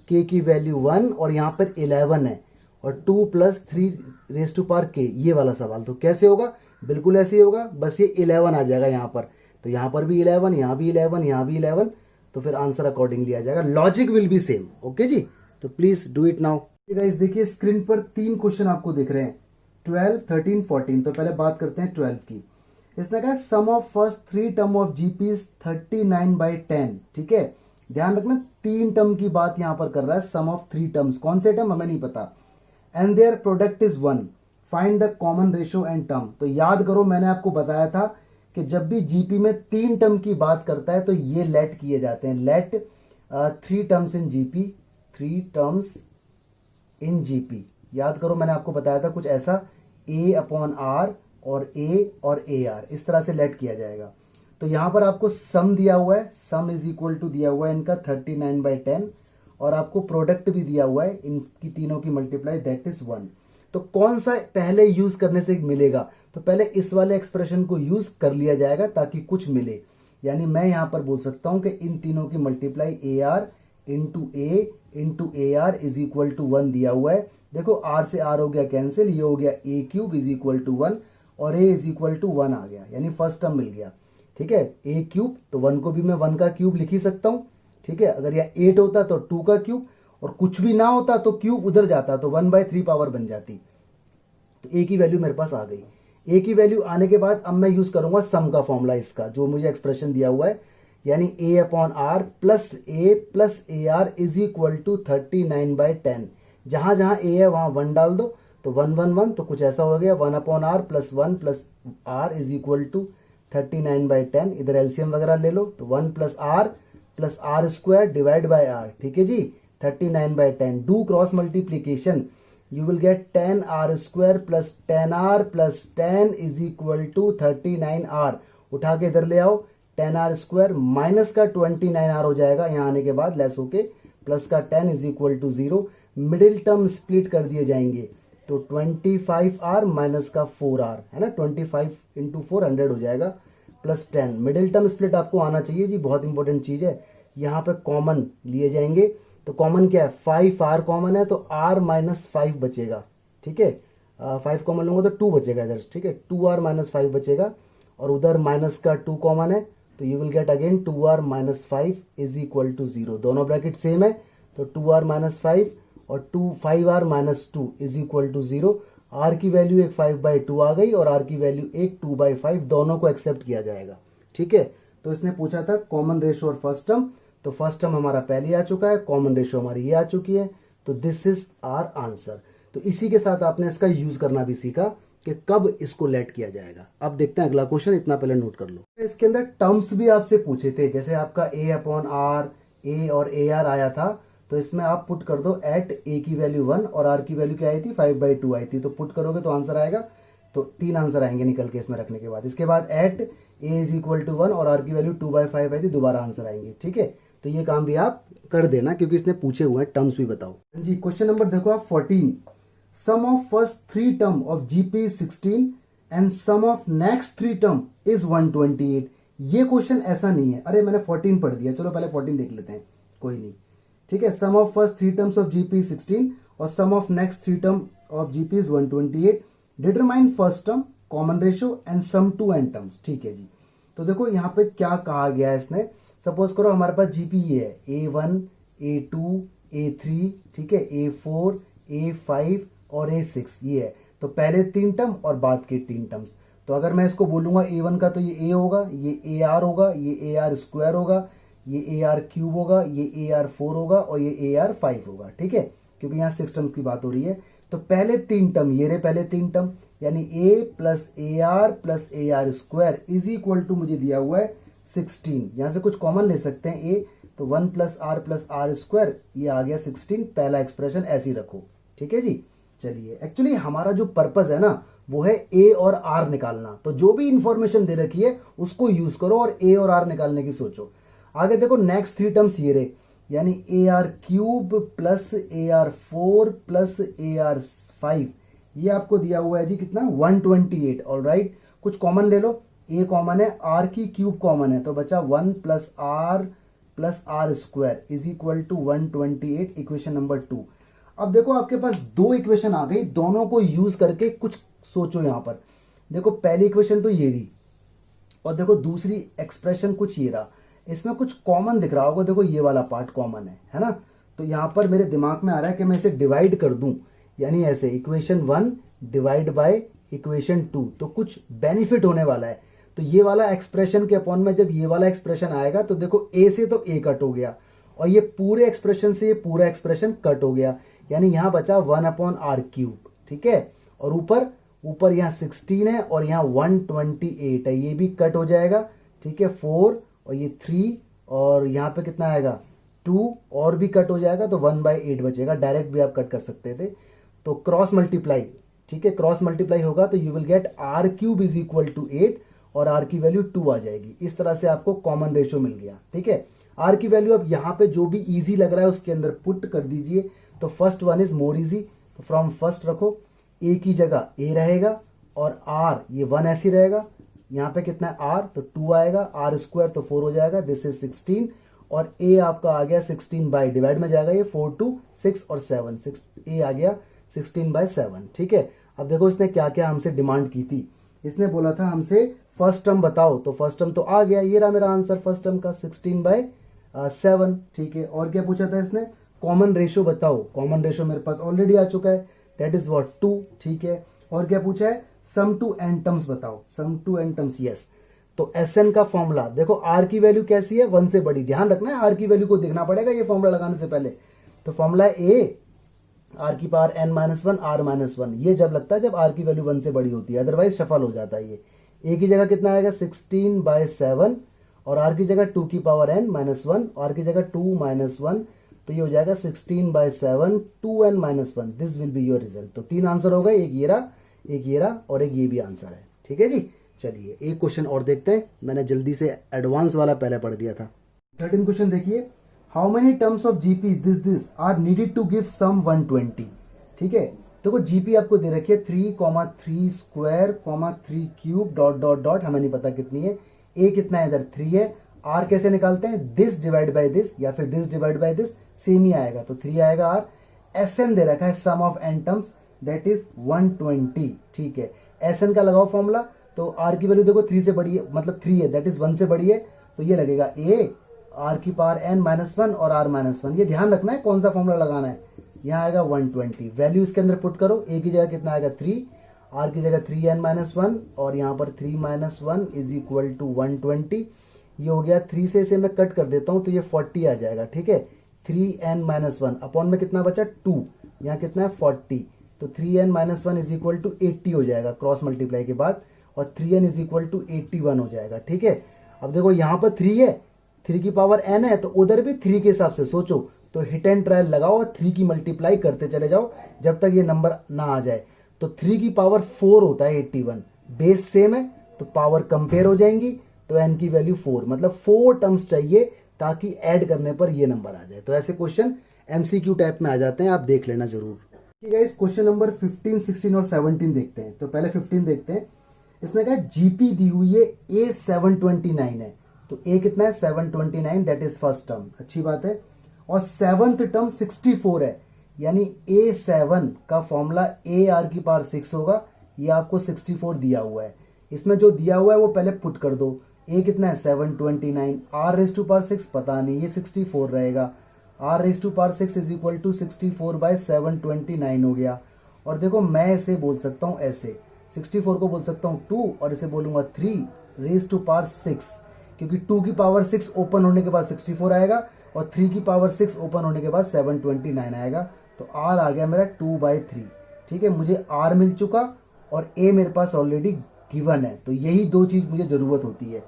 k की वैल्यू 1 और यहाँ पर 11 है, और 2 plus 3 raise to power k, ये वाला सवाल, तो कैसे होगा, बिल्कुल ऐसे ही होगा, बस ये 11 आ जाएगा यहाँ पर, तो यहाँ पर भी 11, यहाँ भी 11, यहाँ भी 11, तो फिर आंसर अकॉर्डिंगली आ जाएगा, logic will be same, okay जी। तो please do it now. Guys देखिए स्क्रीन पर 3 क्वेश्चन आपको दिख रहे हैं, 12 13 14, तो पहले बात करते हैं 12 की। इसने कहा sum of first 3 term of GP is 39/10। ठीक है, ध्यान रखना 3 टर्म की बात यहां पर कर रहा है, सम ऑफ 3 टर्म्स, कौन से टर्म हमें नहीं पता। And their product is 1, find the common ratio and term. तो याद करो मैंने आपको बताया था कि जब भी जीपी में 3 टर्म की बात करता है तो ये लेट किए जाते हैं, let 3 terms in GP, 3 terms in GP. याद करो मैंने आपको बताया था कुछ ऐसा, A/R और A इस तरह से लेट किया जाएगा। तो यहां पर आपको सम दिया हुआ है, सम इज इक्वल टू दिया हुआ है इनका 39/10, और आपको प्रोडक्ट भी दिया हुआ है इनकी तीनों की मल्टीप्लाई, दैट इज 1। तो कौन सा पहले यूज करने से मिलेगा, तो पहले इस वाले एक्सप्रेशन को यूज कर लिया जाएगा ताकि कुछ मिले। यानी मैं यहां पर बोल सकता हूं कि इन तीनों की multiply AR into AR is equal to 1 दिया हुआ है। देखो R से R हो गया कैंसिल, ये हो गया A³ इज इक्वल टू 1 और A इज इक्वल टू 1 आ गया, यानी फर्स्ट टर्म मिल गया। ठीक है, A³ तो 1 को भी मैं 1 का क्यूब लिख ही सकता हूं। ठीक है, अगर यह 8 होता तो 2 का क्यूब, और कुछ भी ना होता तो क्यूब उधर जाता तो 1/3 पावर बन जाती। तो A की वैल्यू मेरे पास आ गई। A की वैल्यू आने के बाद अब मैं यूज करूंगा सम का फॉर्मूला इसका, जो मुझे एक्सप्रेशन दिया हुआ है, यानी A/R plus A plus AR is equal to 39/10। जहां जहां A है वहां 1 डाल दो, तो 1 1 1, तो कुछ ऐसा हो गया 1/R plus 1 plus R is equal to 39/10। इधर एलसीएम वगैरह ले लो, तो 1 plus R square divide by R। ठीक है जी, 39/10। Do cross multiplication, you will get 10R square plus 10R plus 10 is equal to 39R। उठा के इधर ले आओ, 10R स्क्वायर माइनस का 29R हो जाएगा यहां आने के बाद लेस होके, प्लस का 10 is equal to 0। Middle term split कर दिए जाएंगे, तो 25R माइनस का 4R है ना, 25 इंटू 4 100 हो जाएगा, प्लस 10। मिडिल टर्म स्प्लिट आपको आना चाहिए जी, बहुत इंपॉर्टेंट चीज है। यहाँ पे कॉमन लिए जाएंगे, तो कॉमन क्या है, 5R कॉमन है, तो R माइनस 5 बचेगा। ठीक है, 5 कॉमन लूंगा तो 2 बचेगा इधर। ठीक है, 2R माइनस 5 बचेगा, और उधर माइनस का 2 कॉमन है, तो you will get again 2R minus 5 is equal to 0। दोनों ब्रैकेट सेम है, तो 2R माइनस 5 और 5R minus 2 is equal to 0। R की वैल्यू एक 5/2 आ गई, और R की वैल्यू एक 2/5, दोनों को एक्सेप्ट किया जाएगा। ठीक है, तो इसने पूछा था कॉमन रेशियो और फर्स्ट टर्म, तो फर्स्ट टर्म हमारा पहले आ चुका है, कॉमन रेशियो हमारी ये आ चुकी है, तो दिस इज आवर आंसर। तो इसी के साथ आपने इसका यूज करना भी सीखा कि कब इसको लेट किया जाएगा। अब देखते हैं अगला क्वेश्चन, इतना पहले नोट कर लो। इसके अंदर टर्म्स भी आपसे पूछे थे, जैसे आपका A/R, A और AR आया था, तो इसमें आप पुट कर दो एट A की वैल्यू 1 और R की वैल्यू क्या आई थी, 5/2 आई थी, तो पुट करोगे तो आंसर आएगा, तो 3 आंसर आएंगे निकल के इसमें रखने के बाद। इसके बाद at A is equal to 1 और R की वैल्यू 2/5 आई थी, दोबारा आंसर आएंगे। ठीक है, तो ये काम भी आप कर देना क्योंकि इसने पूछे हुए हैं, टर्म्स भी बताओ जी। क्वेश्चन नंबर देखो आप 14, sum of first 3 term of GP 16 and sum of next 3 term is 128। ये क्वेश्चन ऐसा नहीं है, अरे मैंने 14 पढ़ दिया, चलो पहले 14 देख लेते हैं, कोई नहीं। ठीक है, sum of first 3 terms of GP 16 और sum of next 3 term of GP is 128। Determine first term, common ratio and sum to n terms. ठीक है जी, तो देखो यहाँ पे क्या कहा गया है इसने। सपोज करो हमारे पास जीपी ये है A1, A2, A3, ठीक है, A4, A5 और A6 ये है, तो पहले 3 टर्म और बाद के 3 टर्म्स। तो अगर मैं इसको बोलूंगा A1 का, तो ये A होगा, ये AR होगा, ये AR स्क्वायर होगा, ये AR क्यूब होगा, ये AR4 होगा और ये AR5 होगा। ठीक है, क्योंकि यहाँ 6 टर्म्स की बात हो रही है। तो पहले 3 टर्म, ये रहे पहले 3 टर्म, यानी A plus AR plus AR square is equal to मुझे दिया हुआ है 16। यहां से कुछ कॉमन ले सकते हैं A, तो 1 प्लस R स्क्वायर, ये आ गया 16। पहला एक्सप्रेशन ऐसे ही रखो। ठीक है जी, चलिए एक्चुअली हमारा जो पर्पस है ना वो है A और R निकालना, तो जो भी इंफॉर्मेशन दे रखी है उसको यूज करो और A और R निकालने की सोचो। आगे देखो नेक्स्ट 3 टर्म्स ये रहे, यानी AR cube plus AR4 plus AR5, ये आपको दिया हुआ है जी कितना, 128। ऑलराइट, कुछ कॉमन ले लो, A कॉमन है, R की क्यूब कॉमन है, तो बचा 1 plus R square is equal to 128, equation number 2। अब देखो आपके पास 2 इक्वेशन आ गई, दोनों को यूज करके कुछ सोचो। यहां पर देखो पहली इक्वेशन तो ये रही, और देखो दूसरी एक्सप्रेशन कुछ ये रहा, इसमें कुछ कॉमन दिख रहा होगा, देखो ये वाला पार्ट कॉमन है ना। तो यहां पर मेरे दिमाग में आ रहा है कि मैं इसे डिवाइड कर दूं, यानी ऐसे इक्वेशन 1 डिवाइड बाय इक्वेशन 2, तो कुछ बेनिफिट होने वाला है। तो ये वाला एक्सप्रेशन के अपॉन में जब ये वाला एक्सप्रेशन आएगा तो देखो ए से तो ए कट हो गया और ये पूरे एक्सप्रेशन से ये पूरा एक्सप्रेशन कट हो गया, यानी यहाँ बचा 1/r³। ठीक है, और ऊपर यहाँ 16 है और यहाँ 128 है, ये भी कट हो जाएगा। ठीक है, 4 और ये 3 और यहाँ पे कितना आएगा 2 और भी कट हो जाएगा, तो 1/8 बचेगा। डायरेक्ट भी आप कट कर सकते थे, तो क्रॉस मल्टीप्लाई। ठीक है, क्रॉस मल्टीप्लाई होगा तो you will get r³ is equal to 8 और r की वैल्यू 2 आ जाएगी। इस तरह से आपको कॉमन रेशियो मिल गया। ठीक है, r की वैल्यू अब यहाँ पे जो भी इजी लग रहा है उसके अंदर पुट कर दीजिए। तो first one is more easy, तो फ्रॉम फर्स्ट रखो, a की जगह a रहेगा और r ये 1 ऐसे रहेगा। यहाँ पे कितना है r, तो 2 आएगा, r² तो 4 हो जाएगा, दिस इज 16 और a आपका आ गया 16 बाई डिवाइड में जाएगा ये 4 2 6 और 7 6 a आ गया 16/7। ठीक है, अब देखो इसने क्या क्या हमसे डिमांड की थी। इसने बोला था हमसे फर्स्ट टर्म बताओ, तो फर्स्ट टर्म तो आ गया, ये रहा मेरा आंसर फर्स्ट टर्म का 16/7। ठीक है, और क्या पूछा था इसने, कॉमन रेशियो बताओ। कॉमन रेशियो मेरे पास ऑलरेडी आ चुका है, दैट इज व्हाट 2। ठीक है, और क्या पूछा है, सम टू एन टर्म्स बताओ, सम टू एन टर्म्स। यस, तो Sn का फॉर्मूला देखो, r की वैल्यू कैसी है 1 से बड़ी, ध्यान रखना है r की वैल्यू को देखना पड़ेगा ये फॉर्मूला लगाने से पहले। तो फॉर्मूला है a r⁻n−1 r−1, ये जब लगता है जब r की वैल्यू 1 से बड़ी होती है, अदरवाइज सफल हो जाता है। ये a की जगह कितना आएगा 16/7 और r की जगह 2n−1, r की जगह 2-1, तो ये हो जाएगा 16/7 2n−1, this will be your result. तो 3 आंसर हो गए, एक ये रहा और एक ये भी आंसर है। ठीक है जी, चलिए एक क्वेश्चन और देखते हैं, मैंने जल्दी से एडवांस वाला पहले पढ़ दिया था। 13 क्वेश्चन देखिए, how many terms of GP this are needed to give sum 120। ठीक है, देखो जीपी आपको दे रखी है 3,3² 3³ डॉट डॉट डॉट, हमें नहीं पता कितनी है, ए कितना है इधर 3 है। आर कैसे निकालते हैं, दिस डिवाइड बाय दिस या फिर this divide by this, same ही आएगा, तो 3 आएगा आर। एसएन दे रखा है sum of N terms, that is 120। ठीक है, एसएन का लगाओ फॉर्मूला, तो आर की वैल्यू देखो 3 से बड़ी है, मतलब 3 है, दैट इज 1 से बड़ी है, तो ये लगेगा a r⁻n−1 और r−1। ये ध्यान रखना है कौन सा फॉर्मूला लगाना है। यहाँ आएगा 120, वैल्यू इसके अंदर पुट करो, a की जगह कितना आएगा 3, r की जगह 3n−1 और यहाँ पर 3-1 इज इक्वल टू 120। ये हो गया, 3 से इसे मैं कट कर देता हूँ तो ये 40 आ जाएगा। ठीक है, 3n-1 अपॉन में कितना बचा 2, यहाँ कितना है 40, तो 3n-1 इज इक्वल टू 80 हो जाएगा क्रॉस मल्टीप्लाई के बाद, और 3n इज इक्वल टू 81 हो जाएगा। ठीक है, अब देखो यहाँ पर 3 है, 3 की पावर n है, तो उधर भी 3 के हिसाब से सोचो, तो हिट एंड ट्रायल लगाओ और 3 की मल्टीप्लाई करते चले जाओ जब तक ये नंबर ना आ जाए। तो 3 की पावर 4 होता है 81, बेस सेम है तो पावर कंपेयर हो जाएंगी, तो n की वैल्यू 4, मतलब 4 टर्म्स चाहिए ताकि ऐड करने पर ये नंबर आ जाए। तो ऐसे क्वेश्चन MCQ टाइप में आ जाते हैं, आप देख लेना जरूर। ठीक है, इस क्वेश्चन नंबर 15, 16 और 17 देखते हैं। तो पहले 15 देखते हैं। इसने कहा जीपी दी हुई है a 729 है, तो a कितना है 729, दैट इज फर्स्ट टर्म, अच्छी बात है। और 7th टर्म 64 है, यानी a7 का फॉर्मूला ar⁻6 होगा, ये आपको 64 दिया हुआ है। इसमें जो दिया हुआ है वो पहले पुट कर दो, a कितना है 729, r⁻6 पता नहीं, ये 64 रहेगा, r⁻6 इज इक्वल टू 64/729 हो गया। और देखो मैं इसे बोल सकता हूँ ऐसे, 64 को बोल सकता हूँ 2 और इसे बोलूंगा 3⁻6, क्योंकि 2 की पावर 6 ओपन होने के बाद 64 आएगा और 3 की पावर 6 ओपन होने के बाद 729 आएगा, तो r आ गया मेरा 2/3। ठीक है, मुझे r मिल चुका और a मेरे पास ऑलरेडी गिवन है, तो यही 2 चीज मुझे जरूरत होती है।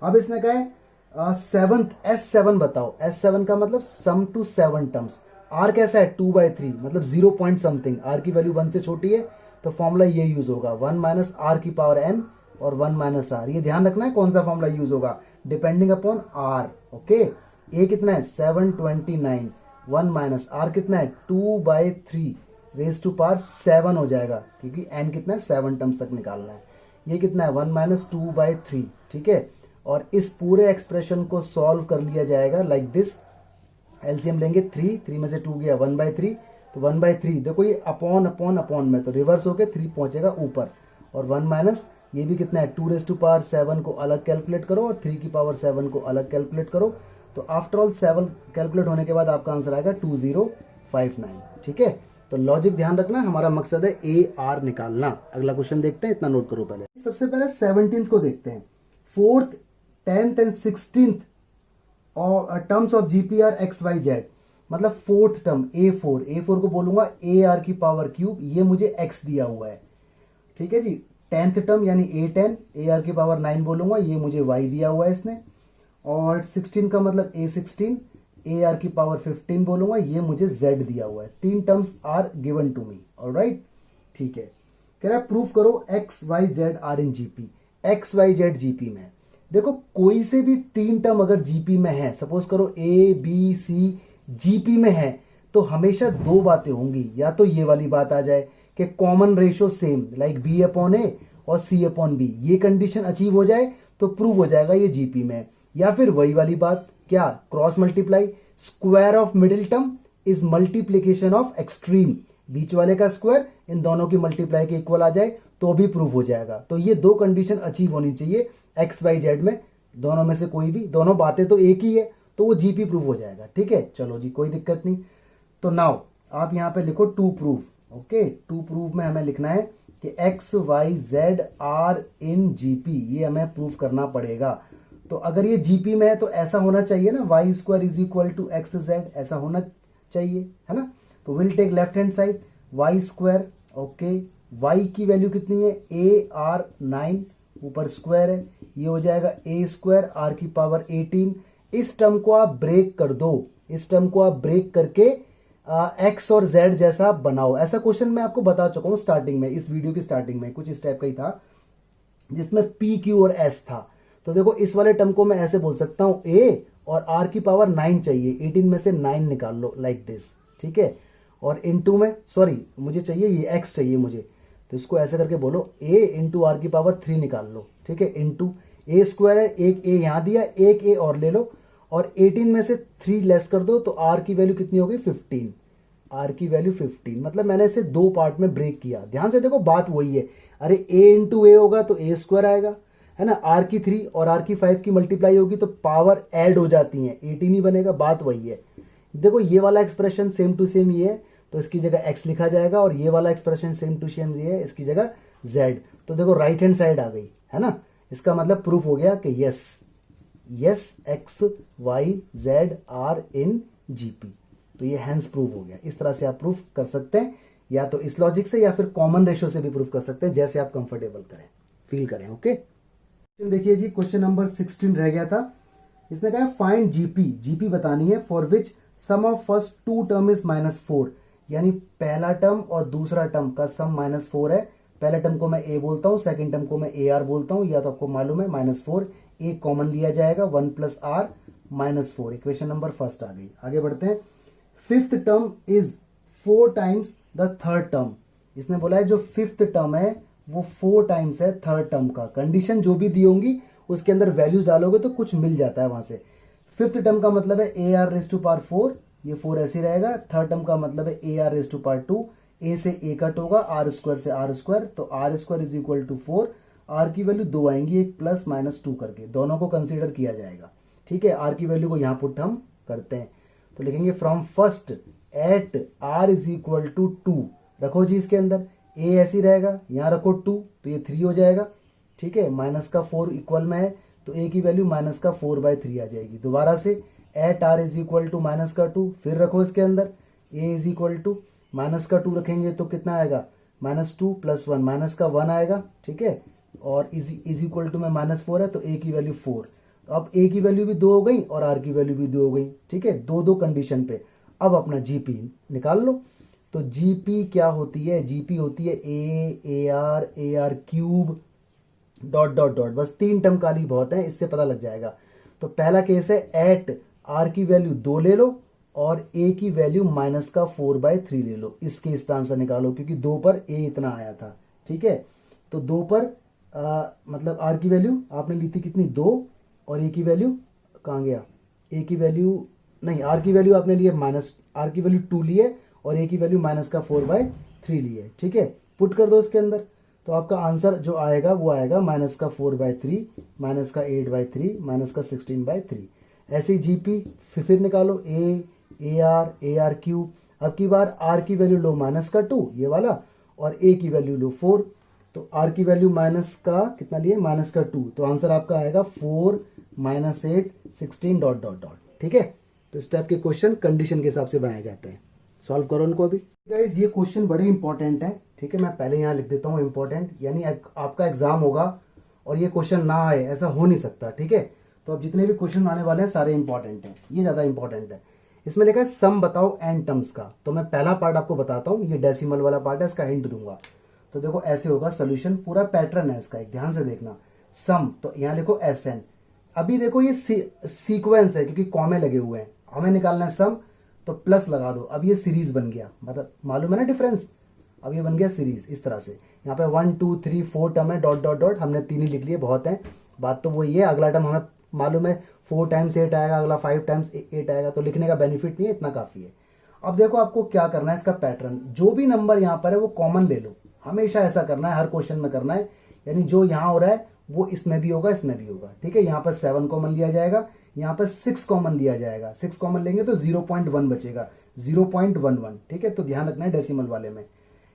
अब इसने कहा है S7 बताओ, S7 का मतलब सम टू 7 टर्म्स, r कैसा है 2/3, मतलब 0 पॉइंट समथिंग, r की वैल्यू 1 से छोटी है, तो फॉर्मूला ये यूज होगा 1 - r की पावर n और 1 - r। ये ध्यान रखना है कौन सा फॉर्मूला यूज होगा, depending upon r। Okay, a कितना है 729, 1 - r कितना है 2/3 रेज टू पावर 7 हो जाएगा, क्योंकि n कितना है 7 टर्म्स तक निकालना है। ये कितना है 1 - 2/3। ठीक है, और इस पूरे एक्सप्रेशन को सॉल्व कर लिया जाएगा लाइक दिस। एलसीएम लेंगे 3 में से 2 गया 1/3, तो 1/3 देखो ये अपॉन अपॉन अपॉन में, तो रिवर्स होके 3 पहुंचेगा ऊपर, और 1 - ये भी कितना है 2 रेज टू पावर 7 को अलग कैलकुलेट करो और 3 की पावर 7 को अलग कैलकुलेट करो, तो आफ्टर ऑल 7 कैलकुलेट होने के बाद आपका आंसर आएगा 2059। ठीक है, तो लॉजिक ध्यान रखना, हमारा मकसद है AR निकालना। अगला क्वेश्चन देखते हैं, इतना नोट करो पहले। सबसे पहले 17th को देखते हैं। 4th 10th एंड 16th और terms of GP are X Y Z, मतलब फोर्थ टर्म ए4 को बोलूंगा ए आर की पावर क्यूब, ये मुझे एक्स दिया हुआ है, ठीक है जी। 10th टर्म यानी A10 ए आर की पावर 9 बोलूंगा, ये मुझे y दिया हुआ है इसने। और 16 का मतलब A16 ए आर की पावर 15 बोलूंगा, ये मुझे z दिया हुआ है। 3 terms are given to me, all right, ठीक है। कह रहा है प्रूफ करो X Y Z are in GP, X Y Z GP में। देखो कोई से भी 3 टर्म अगर जीपी में है, सपोज करो ए बी सी जीपी में है, तो हमेशा 2 बातें होंगी, या तो ये वाली बात आ जाए कि common ratio same like b upon a और सी अपॉन बी, ये कंडीशन अचीव हो जाए तो प्रूव हो जाएगा ये जीपी में। या फिर वही वाली बात, क्या, cross multiply, square of middle term is multiplication of extreme, बीच वाले का स्क्वायर इन दोनों की मल्टीप्लाई के इक्वल आ जाए तो भी प्रूव हो जाएगा। तो ये 2 कंडीशन अचीव होनी चाहिए एक्स वाई जेड में, दोनों में से कोई भी, दोनों बातें तो एक ही है, तो वो जीपी प्रूव हो जाएगा, ठीक है। चलो जी, कोई दिक्कत नहीं। तो नाउ आप यहां पे लिखो to proof, okay. To proof में हमें लिखना है कि X Y Z are in GP, ये हमें प्रूफ करना पड़ेगा। तो अगर ये जीपी में है तो ऐसा होना चाहिए ना, Y square is equal to X Z, ऐसा होना चाहिए, है ना। तो will take left hand side Y square, okay. Y की वैल्यू कितनी है, ए आर 9, ऊपर स्क्वायर है, ये हो जाएगा ए स्क्वायर आर की पावर 18। इस टर्म को आप ब्रेक कर दो, इस टर्म को आप ब्रेक करके एक्स और जेड जैसा बनाओ। ऐसा क्वेश्चन मैं आपको बता चुका हूं स्टार्टिंग में, इस वीडियो की स्टार्टिंग में कुछ इस टाइप का ही था, जिसमें पी क्यू और एस था। तो देखो इस वाले टर्म को मैं ऐसे बोल सकता हूं, ए और आर की पावर 9 चाहिए, 18 में से 9 निकाल लो लाइक दिस, ठीक है। और इनटू में, सॉरी मुझे चाहिए ये एक्स चाहिए मुझे, तो इसको ऐसे करके बोलो ए इंटू आर की पावर 3 निकाल लो, ठीक है। इंटू ए स्क्वायर है, एक ए यहां दिया, एक ए और ले लो, और 18 में से 3 लेस कर दो तो आर की वैल्यू कितनी हो गई, 15, आर की वैल्यू 15। मतलब मैंने इसे 2 पार्ट में ब्रेक किया। ध्यान से देखो बात वही है, अरे ए इंटू ए होगा तो ए स्क्वायर आएगा, है ना। आर की 3 और आर की 5 की मल्टीप्लाई होगी तो पावर ऐड हो जाती है, 18 ही बनेगा, बात वही है। देखो ये वाला एक्सप्रेशन सेम टू सेम ये है, तो इसकी जगह एक्स लिखा जाएगा, और ये वाला एक्सप्रेशन सेम टू सेम ये है, इसकी जगह जेड। तो देखो राइट हैंड साइड आ गई, है ना। इसका मतलब प्रूफ हो गया कि yes X Y Z are in GP, तो ये हैंस प्रूफ हो गया। इस तरह से आप प्रूफ कर सकते हैं, या तो इस लॉजिक से या फिर कॉमन रेशो से भी प्रूफ कर सकते हैं, जैसे आप कंफर्टेबल करें, फील करें, ओके। देखिए जी, क्वेश्चन नंबर 16 रह गया था। इसने कहा फाइंड जीपी बतानी है for which sum of first 2 term is -4, यानी पहला टर्म और दूसरा टर्म का सम -4 है। पहले टर्म को मैं ए बोलता हूं, सेकंड टर्म को मैं ए आर बोलता हूं, या तो आपको मालूम है -4, ए कॉमन लिया जाएगा, 1 + आर -4। इक्वेशन नंबर फर्स्ट आ गई। आगे बढ़ते हैं। 5th term is 4 times the third term. इसने बोला है जो 5th टर्म है वो 4 टाइम्स है थर्ड टर्म का। कंडीशन जो भी दी होंगी उसके अंदर वैल्यूज डालोगे तो कुछ मिल जाता है वहां से। 5th टर्म का मतलब है ए आर रेज टू पावर 4, ये 4 ऐसे रहेगा। थर्ड टर्म का मतलब है ए R raise to power 2, A से ए कट होगा, आर स्क्वायर से आर स्क्वायर, तो R square is equal to 4। R की वैल्यू 2 आएंगी, एक प्लस माइनस 2 करके, दोनों को कंसीडर किया जाएगा, ठीक है। आर की वैल्यू को यहां पुट हम करते हैं, तो लिखेंगे from first at R is equal to 2, रखो जी इसके अंदर, ए ऐसी रहेगा, यहां रखो 2 तो ये 3 हो जाएगा, ठीक है। माइनस का 4 इक्वल में है तो ए की वैल्यू माइनस का 4/3 आ जाएगी। दोबारा से at R is equal to minus का 2, फिर रखो इसके अंदर A is equal to minus का 2 रखेंगे तो कितना आएगा, -2 + 1, माइनस का 1 आएगा, ठीक है। और इज इक्वल टू में -4 है तो ए की वैल्यू 4। तो अब ए की वैल्यू भी 2 हो गई और आर की वैल्यू भी 2 हो गई, ठीक है। 2 कंडीशन पे अब अपना जीपी निकाल लो। तो जीपी क्या होती है, जीपी होती है ए R cube dot dot dot, बस 3 टर्म काली बहुत है, इससे पता लग जाएगा। तो पहला केस है एट आर की वैल्यू 2 ले लो और ए की वैल्यू माइनस का 4/3 ले लो, इस केस पे आंसर निकालो, क्योंकि 2 पर ए इतना आया था, ठीक है। तो 2 पर मतलब आर की वैल्यू आपने ली थी कितनी, 2, और ए की वैल्यू कहाँ गया, ए की वैल्यू नहीं, आर की वैल्यू आपने लिए आर की वैल्यू 2 ली है और ए की वैल्यू माइनस का 4/3 ली है, ठीक है। पुट कर दो इसके अंदर, तो आपका आंसर जो आएगा वो आएगा माइनस का 4/3, माइनस का 8/3, माइनस का 16/3। ऐसे ही जीपी फिर निकालो, ए आर क्यूब। अब की बार आर की वैल्यू लो -2 ये वाला, और ए की वैल्यू लो 4। तो r की वैल्यू माइनस का कितना लिए, माइनस का 2, तो आंसर आपका आएगा 4 - 8 16 डॉट डॉट डॉट। ठीक है, तो इस टाइप के क्वेश्चन कंडीशन के हिसाब से बनाए जाते हैं। सॉल्व करो उनको अभी। गाइस ये क्वेश्चन बड़े इंपॉर्टेंट है। ठीक है, मैं पहले यहाँ लिख देता हूँ इंपॉर्टेंट, यानी आपका एग्जाम होगा और ये क्वेश्चन ना आए ऐसा हो नहीं सकता। ठीक है, तो अब जितने भी क्वेश्चन आने वाले हैं सारे इंपॉर्टेंट हैं, ये ज़्यादा इंपॉर्टेंट है। इसमें लिखा है सम बताओ एन टर्म्स का, तो मैं पहला पार्ट आपको बताता हूँ, ये डेसिमल वाला पार्ट है, इसका हिंट दूंगा। तो देखो ऐसे होगा सोल्यूशन, पूरा पैटर्न है इसका, एक ध्यान से देखना। सम, तो यहाँ लिखो एस एन। अभी देखो ये सीक्वेंस है क्योंकि कॉमे लगे हुए हैं, हमें निकालना है सम, तो प्लस लगा दो। अब ये सीरीज बन गया, मतलब मालूम है ना डिफरेंस, अब ये बन गया सीरीज इस तरह से। यहाँ पे 1 2 3 4 टर्म है, डॉट डॉट डॉट, हमने 3 ही लिख लिए, बहुत है। बात तो वही है, अगला टर्म हमें मालूम है 4 टाइम्स 8 आएगा, अगला 5 टाइम्स 8 आएगा, तो लिखने का बेनिफिट नहीं है, इतना काफी है। अब देखो आपको क्या करना है, इसका पैटर्न, जो भी नंबर यहाँ पर है वो कॉमन ले लो, हमेशा ऐसा करना है, हर क्वेश्चन में करना है। यानी जो यहाँ हो रहा है वो इसमें भी होगा, इसमें भी होगा। ठीक है, यहाँ पर 7 कॉमन लिया जाएगा, यहाँ पर 6 कॉमन लिया जाएगा, 6 कॉमन लेंगे तो 0.1 बचेगा, 0.11। ठीक है, तो ध्यान रखना है डेसिमल वाले में।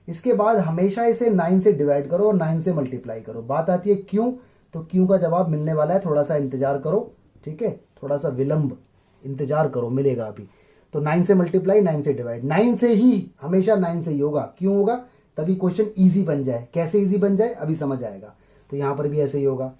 इसके बाद हमेशा इसे 9 से डिवाइड करो और 9 से मल्टीप्लाई करो। बात आती है क्यों, तो क्यों का जवाब मिलने वाला है, थोड़ा सा इंतजार करो। ठीक है, थोड़ा सा विलंब, इंतजार करो, मिलेगा अभी। तो 9 से मल्टीप्लाई, 9 से डिवाइड, 9 से ही, हमेशा 9 से ही होगा। क्यों होगा, ताकि क्वेश्चन इजी बन जाए। कैसे इजी बन जाए अभी समझ आएगा। तो यहां पर भी ऐसे ही होगा।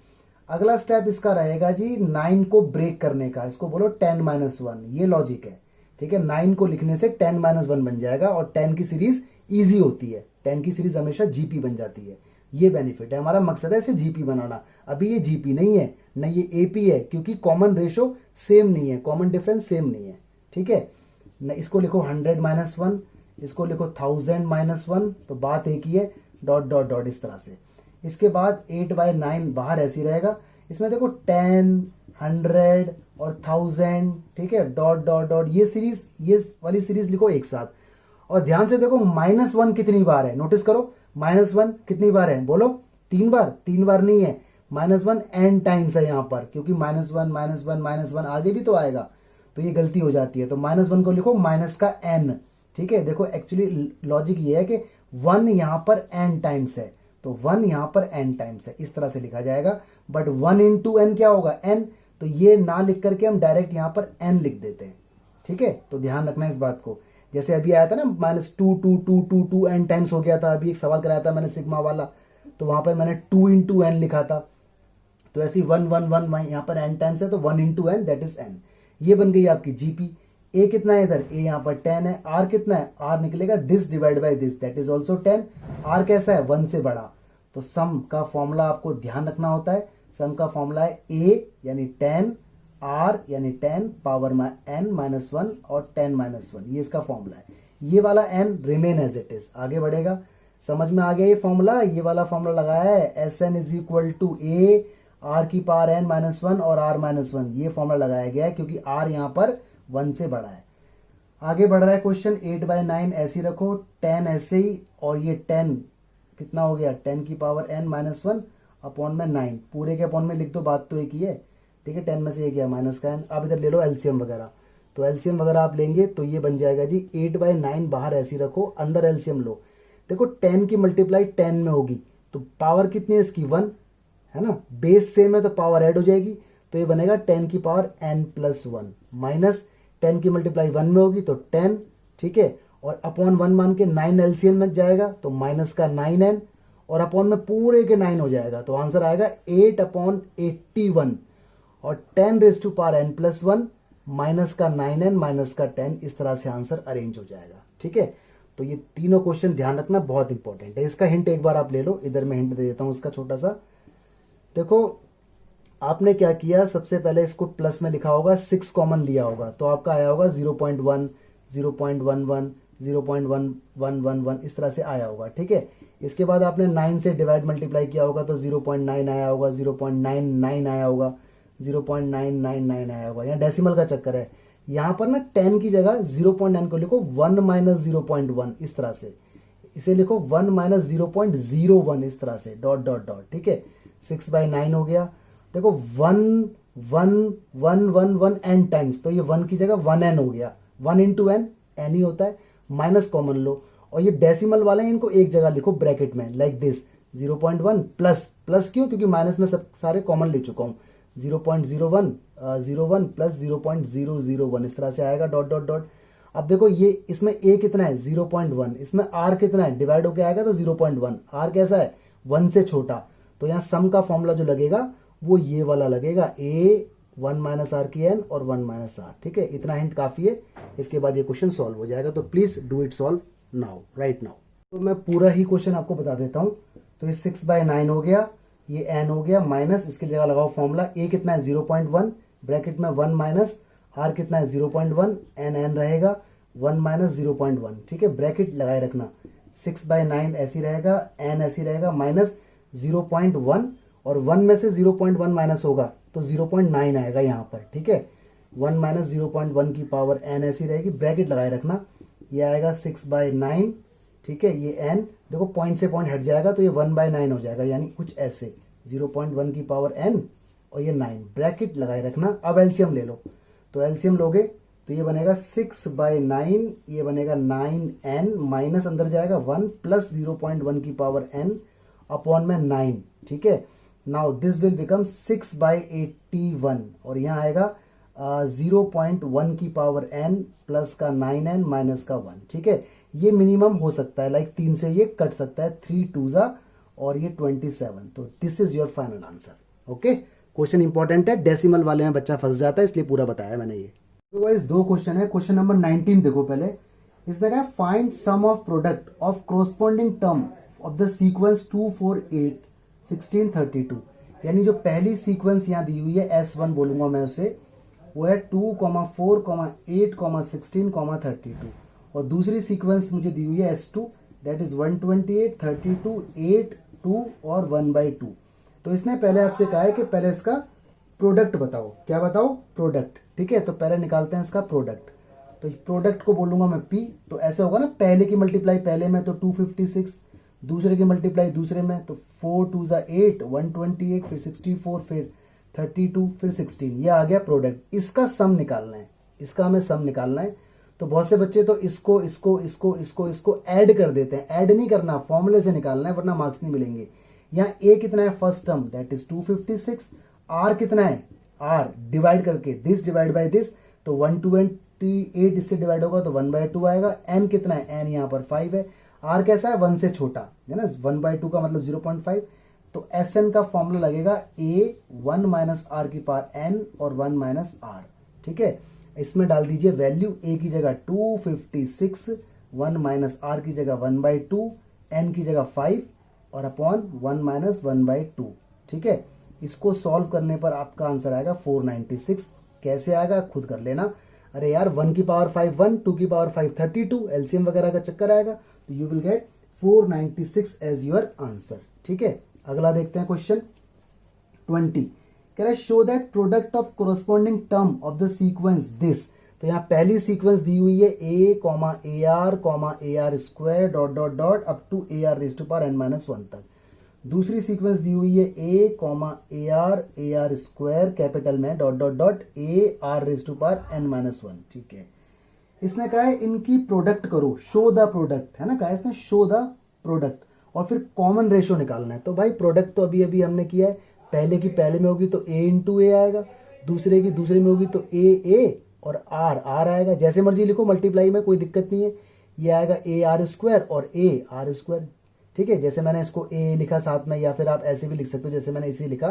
अगला स्टेप इसका रहेगा जी 9 को ब्रेक करने का, इसको बोलो 10 - 1, ये लॉजिक है। ठीक है, 9 को लिखने से 10 - 1 बन जाएगा, और 10 की सीरीज इजी होती है, 10 की सीरीज हमेशा जीपी बन जाती है। ये बेनिफिट है, हमारा मकसद है इसे जीपी बनाना। अभी ये जीपी नहीं है, न ये एपी है, क्योंकि कॉमन रेशो सेम नहीं है, कॉमन डिफरेंस सेम नहीं है। ठीक है, न इसको लिखो 100 - 1, इसको लिखो 1000 - 1, तो बात एक ही है, डॉट डॉट डॉट इस तरह से। इसके बाद 8/9 बाहर ऐसी रहेगा, इसमें देखो 10 100 और 1000। ठीक है, डॉट डॉट डॉट, ये सीरीज, ये वाली सीरीज लिखो एक साथ। और ध्यान से देखो -1 कितनी बार है, नोटिस करो, -1 कितनी बार है, बोलो 3 बार। 3 बार नहीं है, -1 n टाइम्स है यहाँ पर, क्योंकि -1 -1 -1 आगे भी तो आएगा, तो ये गलती हो जाती है। तो -1 को लिखो माइनस का n। ठीक है, देखो एक्चुअली लॉजिक ये है कि 1 यहाँ पर n टाइम्स है, तो 1 यहाँ पर n टाइम्स है, इस तरह से लिखा जाएगा। बट 1 × n क्या होगा, n, तो ये ना लिख करके हम डायरेक्ट यहाँ पर n लिख देते हैं। ठीक है, तो ध्यान रखना इस बात को। जैसे अभी आया था ना -2 2 2 2 2 n टाइम्स हो गया था, अभी एक सवाल कराया था मैंने सिग्मा वाला, तो वहां पर मैंने 2 × n लिखा था। तो ऐसे 1 1 1 यहाँ पर n टाइम्स है, तो 1 × n दैट इज n। ये बन गई आपकी जीपी। ए कितना है इधर, ए यहाँ पर 10 है। आर कितना है, आर निकलेगा this divide by this, that is also 10। R कैसा है, 1 से बड़ा। तो सम का फॉर्मूला आपको ध्यान रखना होता है, सम का फॉर्मूला है ए यानी 10, आर यानी 10 पावर n -1 और 10 -1, ये इसका फॉर्मूला है। ये वाला n remain as it is, आगे बढ़ेगा। समझ में आ गया ये फॉर्मूला, ये वाला फॉर्मूला लगाया है, S N is equal to A are की पावर n -1 और r -1, ये फॉर्मूला लगाया गया है क्योंकि r यहाँ पर 1 से बड़ा है। आगे बढ़ रहा है क्वेश्चन, 8/9 ऐसे ही रखो, 10 ऐसे ही, और ये 10 कितना हो गया, 10 की पावर n -1 अपॉन में 9, पूरे के अपॉन में लिख दो, बात तो एक ही है। ठीक है, 10 में से ये गया माइनस का n। अब इधर ले लो एलसीएम वगैरह, तो एलसीएम वगैरह आप लेंगे तो ये बन जाएगा जी 8/9, बाहर ऐसी रखो, अंदर एलसीएम लो। देखो 10 की मल्टीप्लाई 10 में होगी, तो पावर कितनी है इसकी, 1 है ना, बेस सेम है तो पावर ऐड हो जाएगी, तो ये बनेगा 10 की पावर n+1 माइनस 10 की मल्टीप्लाई 1 में होगी तो 10। ठीक है, और अपॉन 1 मान के 9 एलसीएम में जाएगा तो माइनस का 9n, और अपॉन में पूरे के 9 हो जाएगा, तो आंसर आएगा 8/81 और 10⁻n + 1 माइनस का 9n माइनस का 10, इस तरह से आंसर अरेंज हो जाएगा। ठीक है, तो ये तीनों क्वेश्चन ध्यान रखना, बहुत इंपॉर्टेंट है। इसका हिंट एक बार आप ले लो, इधर मैं हिंट दे देता हूं उसका छोटा सा। देखो आपने क्या किया, सबसे पहले इसको प्लस में लिखा होगा, 6 कॉमन लिया होगा, तो आपका आया होगा 0.1 0.11 0.1111 इस तरह से आया होगा। ठीक है, इसके बाद आपने 9 से डिवाइड मल्टीप्लाई किया होगा तो 0.9 आया होगा, 0.99 आया होगा, 0.999 आया होगा। यहाँ डेसिमल का चक्कर है, यहाँ पर ना 10 की जगह 0.9 को लिखो 1 - 0.1 इस तरह से, इसे लिखो 1 - 0.01 इस तरह से, डॉट डॉट डॉट। ठीक है, 6/9 हो गया। देखो 1 1 1 1 1 n टाइम्स, तो ये 1 की जगह 1n हो गया, 1 × n n ही होता है, माइनस कॉमन लो, और ये डेसिमल वाले हैं इनको एक जगह लिखो ब्रैकेट में, लाइक दिस 0.1 प्लस, प्लस क्यों, क्योंकि माइनस में सब सारे कॉमन ले चुका हूँ, 0.01 01 प्लस 0.001 इस तरह से आएगा, डॉट डॉट डॉट। अब देखो ये इसमें a कितना है 0.1, इसमें r कितना है, डिवाइड होके आएगा तो 0.1, r कैसा है 1 से छोटा, तो यहाँ सम का फॉर्मूला जो लगेगा वो ये वाला लगेगा, a 1 माइनस आर की n और 1 माइनस आर। ठीक है, इतना हिंट काफी है, इसके बाद ये क्वेश्चन सॉल्व हो जाएगा। तो please do it solve now, right now. तो मैं पूरा ही क्वेश्चन आपको बता देता हूँ। तो ये 6/9 हो गया, ये n हो गया, माइनस इसके जगह लगाओ फॉर्मूला, a कितना है 0.1, ब्रैकेट में 1 माइनस r कितना है 0.1, n रहेगा 1 माइनस 0.1। ठीक है, ब्रैकेट लगाए रखना, 6/9 ऐसी रहेगा, n ऐसी रहेगा, माइनस 0.1 और 1 में से 0.1 माइनस होगा तो 0.9 आएगा यहाँ पर। ठीक है, 1 माइनस 0.1 की पावर n ऐसी रहेगी, ब्रैकेट लगाए रखना, ये आएगा 6/9। ठीक है, ये n देखो पॉइंट से पॉइंट हट जाएगा तो ये 1/9 हो जाएगा, यानी कुछ ऐसे 0.1 की पावर n और ये 9, ब्रैकेट लगाए रखना। अब एलसीएम ले लो, तो एलसीएम लोगे तो ये बनेगा 6/9, ये बनेगा 9n, माइनस अंदर जाएगा 1 प्लस 0.1 की पावर n अपॉन में 9। ठीक है, नाउ दिस विल बिकम 6/81 और यहाँ आएगा 0.1 की पावर n प्लस का 9n माइनस का 1। ठीक है, ये मिनिमम हो सकता है, लाइक 3 से ये कट सकता है, 3 2 और ये 27। तो this is your final answer. Okay, question important है, डेसिमल वाले में बच्चा फंस जाता है, इसलिए पूरा बताया मैंने ये। तो गाइस 2 क्वेश्चन है, क्वेश्चन नंबर 19 देखो पहले, इसने कहा find sum of product of corresponding term of the sequence 2 4 8 16 32, यानी जो पहली सीक्वेंस यहाँ दी हुई है S1 बोलूंगा मैं उसे, वो है 2, 4, 8, 16, 32, और दूसरी सीक्वेंस मुझे दी हुई है S2, दैट इज 128 32 8 2 और 1/2। तो इसने पहले आपसे कहा है कि पहले इसका प्रोडक्ट बताओ, क्या बताओ, प्रोडक्ट। ठीक है, तो पहले निकालते हैं इसका प्रोडक्ट, तो प्रोडक्ट को बोलूंगा मैं P, तो ऐसे होगा ना, पहले की मल्टीप्लाई पहले में तो 256, दूसरे की मल्टीप्लाई दूसरे में तो 4 2 8 128, फिर 64, फिर 32, फिर 16, ये आ गया प्रोडक्ट। इसका सम निकालना है, इसका हमें सम निकालना है। तो बहुत से बच्चे तो इसको इसको इसको इसको इसको ऐड कर देते हैं, ऐड नहीं करना, फॉर्मूले से निकालना है वरना मार्क्स नहीं मिलेंगे। यहाँ a कितना है first term, that is 256, r कितना है r डिवाइड करके दिस डिवाइड बाय दिस, तो 128 इससे डिवाइड होगा तो 1/2 आएगा। n कितना है, n यहाँ पर 5 है, r कैसा है 1 से छोटा है ना, 1/2 का मतलब 0.5, तो Sn का फॉर्मूला लगेगा a 1 माइनस r की पावर n और 1 माइनस r। ठीक है, इसमें डाल दीजिए वैल्यू, a की जगह 256, 1 माइनस r की जगह 1/2, n की जगह 5 और अपॉन 1 माइनस 1/2। ठीक है, इसको सॉल्व करने पर आपका आंसर आएगा 496। कैसे आएगा खुद कर लेना। अरे यार 1 की पावर 5 1, 2 की पावर 5 32, एलसीएम वगैरह का चक्कर आएगा, तो you will get 496 as your answer. ठीक है, अगला देखते हैं क्वेश्चन 20, कह रहा है show that product of corresponding term of the sequence this. तो यहाँ पहली सीक्वेंस दी हुई है a R square dot dot dot up to AR raise to power n-1 तक। दूसरी सीक्वेंस दी हुई है a आर स्क्वायर कैपिटल में dot dot dot AR raise to power n-1। ठीक है, इसने कहा है इनकी प्रोडक्ट करो, शो द प्रोडक्ट, है ना, कहा है इसने शो द प्रोडक्ट, और फिर कॉमन रेशियो निकालना है। तो भाई प्रोडक्ट तो अभी अभी हमने किया है, पहले की पहले में होगी तो a इंटू ए आएगा, दूसरे की दूसरे में होगी तो a और r आएगा, जैसे मर्जी लिखो, मल्टीप्लाई में कोई दिक्कत नहीं है। ये आएगा AR स्क्वायर और AR स्क्वायर। ठीक है, जैसे मैंने इसको a लिखा साथ में, या फिर आप ऐसे भी लिख सकते हो जैसे मैंने इसे लिखा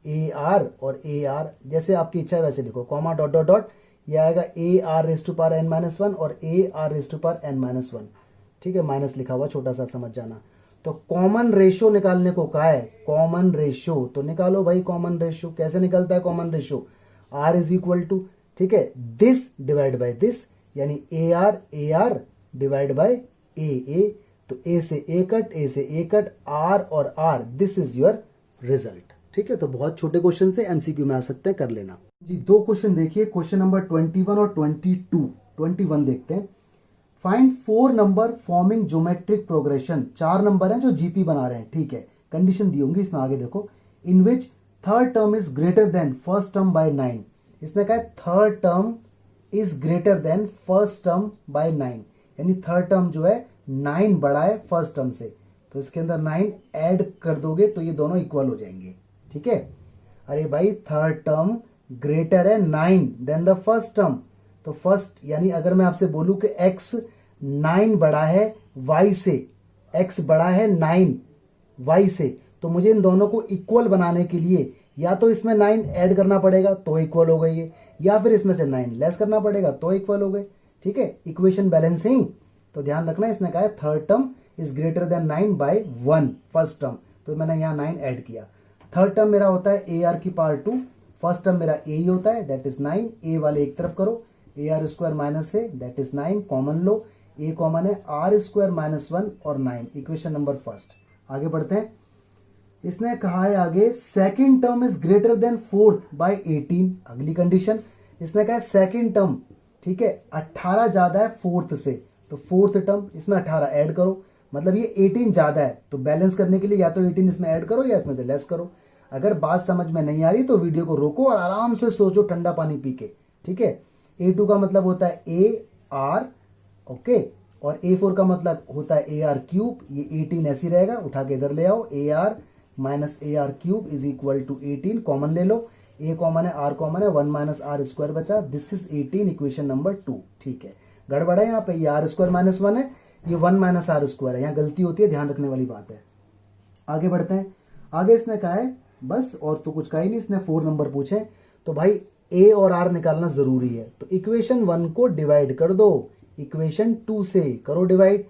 AR और AR, जैसे आपकी इच्छा है वैसे लिखो, कॉमा डॉट डॉट डॉट, ये आएगा AR raise to power n-1 और AR raise to power n-1। ठीक है, माइनस लिखा हुआ छोटा सा समझ जाना। तो कॉमन रेशियो निकालने को कहा है, कॉमन रेशियो, तो निकालो भाई कॉमन रेशियो। कैसे निकलता है common ratio, R is equal to, ठीक है, दिस डिवाइड बाय दिस, यानी AR डिवाइड बाय A, तो A से A कट, A से A कट, R और R, this is your result. ठीक है, तो बहुत छोटे क्वेश्चन से MCQ में आ सकते हैं, कर लेना जी। 2 क्वेश्चन देखिए, क्वेश्चन नंबर 21 और 22। 21 देखते हैं, find 4 number forming geometric progression. 4 number हैं जो जीपी बना रहे हैं। ठीक है, कंडीशन दी होंगी इसमें, आगे देखो, in which third term is greater than first term by 9। इसने कहा third term is greater than first term by 9, यानी थर्ड टर्म जो है 9 बड़ा है फर्स्ट टर्म से। तो इसके अंदर 9 ऐड कर दोगे तो ये दोनों इक्वल हो जाएंगे। ठीक है, अरे भाई थर्ड टर्म ग्रेटर है 9 देन द फर्स्ट टर्म, तो फर्स्ट यानी अगर मैं आपसे बोलूं कि x 9 बड़ा है y से, x बड़ा है 9 y से, तो मुझे इन दोनों को इक्वल बनाने के लिए या तो इसमें 9 ऐड करना पड़ेगा तो इक्वल हो गई है, या फिर इसमें से 9 लेस करना पड़ेगा तो इक्वल हो गए। ठीक है, इक्वेशन बैलेंसिंग। तो ध्यान रखना, इसने कहा है third term is greater than 9 by 1 first term, तो मैंने यहाँ 9 ऐड किया। थर्ड टर्म मेरा होता है ए आर की पावर 2, फर्स्ट टर्म मेरा ए ही होता है दैट इज 9, ए वाले एक तरफ करो, A R square minus A that is 9, common low, A common है आर स्क्वायर माइनस 1 और 9, इक्वेशन नंबर फर्स्ट। आगे बढ़ते हैं, इसने कहा है आगे second term is greater than fourth by 18, अगली कंडीशन इसने कहा है सेकंड टर्म, ठीक है 18 ज्यादा है फोर्थ से, तो फोर्थ टर्म इसमें 18 ऐड करो, मतलब ये 18 ज्यादा है, तो बैलेंस करने के लिए या तो 18 इसमें ऐड करो या इसमें से लेस करो। अगर बात समझ में नहीं आ रही तो वीडियो को रोको और आराम से सोचो ठंडा पानी पी के। ठीक है, A2 का मतलब होता है ए आर, ओके, और A4 का मतलब होता है ए आर क्यूब, ये 18 ऐसी रहेगा, उठा के इधर ले आओ, A R minus A R cube is equal to 18, common ले लो, ए कॉमन है आर कॉमन है, 1 माइनस आर स्क्वायर बचा, दिस इज 18, इक्वेशन नंबर 2। ठीक है, गड़बड़ है यहाँ पे, ये आर स्क्वायर माइनस 1 है, ये 1 माइनस आर स्क्वायर है, यहाँ गलती होती है, ध्यान रखने वाली बात है। आगे बढ़ते हैं, आगे इसने कहा है बस, और तो कुछ कहा ही नहीं, इसने 4 नंबर पूछे, तो भाई ए और आर निकालना जरूरी है, तो इक्वेशन 1 को डिवाइड कर दो, इक्वेशन 2 से करो डिवाइड,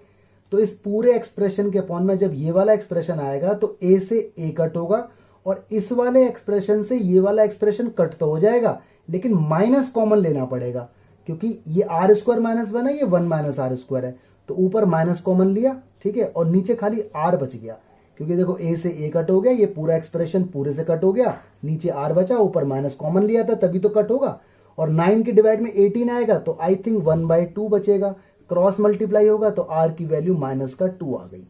तो इस पूरे एक्सप्रेशन के अपॉन में जब ये वाला एक्सप्रेशन आएगा तो ए से ए कट होगा, और इस वाले एक्सप्रेशन से ये वाला एक्सप्रेशन कट तो हो जाएगा, लेकिन माइनस कॉमन लेना पड़ेगा, क्योंकि ये आर स्क्वायर माइनस 1 है, ये 1 माइनस आर स्क्वायर है, तो ऊपर माइनस कॉमन लिया, ठीक है, और नीचे खाली आर बच गया, क्योंकि देखो ए से ए कट हो गया, ये पूरा एक्सप्रेशन पूरे से कट हो गया, नीचे आर बचा, ऊपर माइनस कॉमन लिया था तभी तो कट होगा, और 9 के डिवाइड में 18 आएगा तो आई थिंक 1/2 बचेगा, क्रॉस मल्टीप्लाई होगा तो आर की वैल्यू माइनस का 2 आ गई।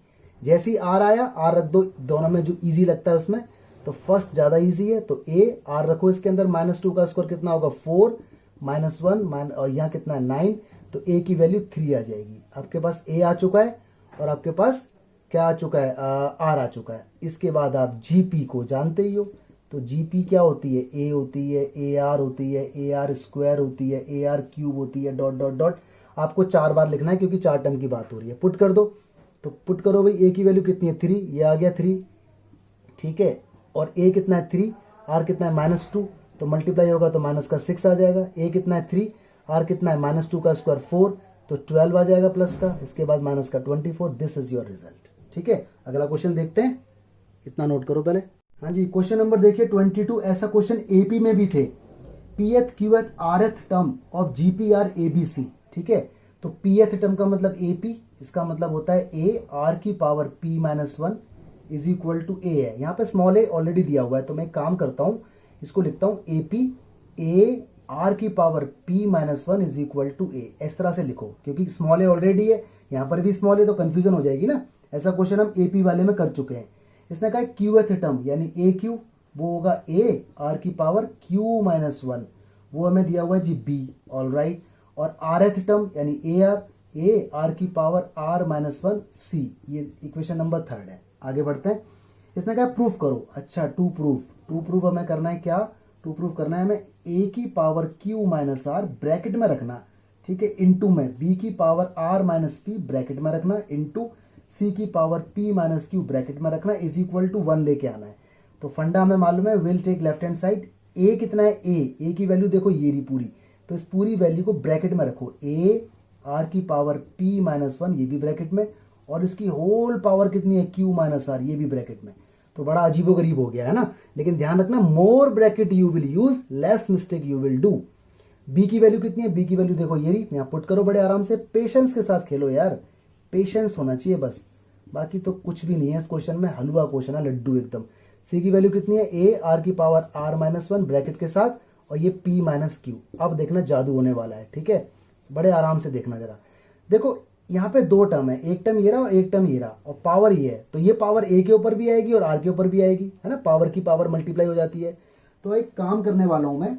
जैसे ही आर आया, आर रख दो दोनों में जो इजी लगता है उसमें, तो फर्स्ट ज्यादा इजी है, तो ए आर रखो इसके अंदर, -2 का स्क्वायर कितना होगा 4 -1 और यहाँ कितना है 9, तो ए की वैल्यू 3 आ जाएगी। आपके पास ए आ चुका है और आपके पास क्या आ चुका है, आर आ चुका है। इसके बाद आप जीपी को जानते ही हो, तो जीपी क्या होती है, ए होती है, ए आर होती है, ए आर स्क्वायर होती है, ए आर क्यूब होती है, डॉट डॉट डॉट, आपको 4 बार लिखना है क्योंकि 4 टर्म की बात हो रही है। पुट कर दो, तो पुट करो भाई, ए की वैल्यू कितनी है 3, ये आ गया 3, ठीक है, और ए कितना है 3, आर कितना है -2, तो मल्टीप्लाई होगा तो माइनस का 6 आ जाएगा, ए कितना है 3, आर कितना है -2 का स्क्वायर 4, तो 12 आ जाएगा प्लस का, इसके बाद माइनस का 24, दिस इज योर रिजल्ट। ठीक है, अगला क्वेश्चन देखते हैं, इतना नोट करो पहले। हाँ जी, क्वेश्चन नंबर देखिए 22, ऐसा क्वेश्चन एपी में भी थे, pth qth rth term of GP are a b c. ठीक है, तो पीएथ टर्म का मतलब एपी, इसका मतलब होता है ए आर की power p -1 is equal to a है, यहाँ पे स्मॉल ए ऑलरेडी दिया हुआ है, तो मैं एक काम करता हूँ, इसको लिखता हूँ एपी ए आर की power p -1 is equal to a, इस तरह से लिखो, क्योंकि स्मॉल ए ऑलरेडी है, यहाँ पर भी स्मॉल ए, तो कंफ्यूजन हो जाएगी ना। ऐसा क्वेश्चन हम एपी वाले में कर चुके हैं। इसने कहा क्यूएथ टर्म यानी ए क्यू, वो होगा ए आर की पावर क्यू -1, वो हमें दिया हुआ है जी बी, ऑल राइट, और आर एथ टर्म यानी ए आर की पावर आर -1 सी, ये इक्वेशन नंबर 3 है। आगे बढ़ते हैं, इसने कहा प्रूफ करो। अच्छा, टू प्रूफ हमें करना है, क्या टू प्रूफ करना है हमें, ए की पावर क्यू -आर ब्रैकेट में रखना, ठीक है, इंटू में बी की पावर आर -पी ब्रैकेट में रखना, इंटू सी की पावर पी -क्यू ब्रैकेट में रखना, इज इक्वल टू 1 लेके आना है। तो फंडा हमें मालूम है, will take left hand side, a कितना है, ए की वैल्यू देखो ये रही पूरी, तो इस पूरी वैल्यू को ब्रैकेट में रखो, ए आर की पावर पी -1 ये भी ब्रैकेट में, और इसकी होल पावर कितनी है क्यू -आर, ये भी ब्रैकेट में। तो बड़ा अजीबो गरीब हो गया है ना, लेकिन ध्यान रखना, more bracket you will use, less mistake you will do. B की वैल्यू कितनी है, बी की वैल्यू देखो ये रही, यहाँ पुट करो बड़े आराम से, पेशेंस के साथ खेलो यार, पेशेंस होना चाहिए बस, बाकी तो कुछ भी नहीं है इस क्वेश्चन में, हलवा क्वेश्चन है, लड्डू एकदम। सी की वैल्यू कितनी है, ए आर की पावर आर -1 ब्रैकेट के साथ, और ये पी -क्यू। अब देखना जादू होने वाला है, ठीक है, बड़े आराम से देखना जरा। देखो यहाँ पे 2 टर्म है, एक टर्म ये रहा और एक टर्म ये रहा, और पावर ये है, तो ये पावर ए के ऊपर भी आएगी और आर के ऊपर भी आएगी, है ना, पावर की पावर मल्टीप्लाई हो जाती है। तो एक काम करने वाला हूं मैं,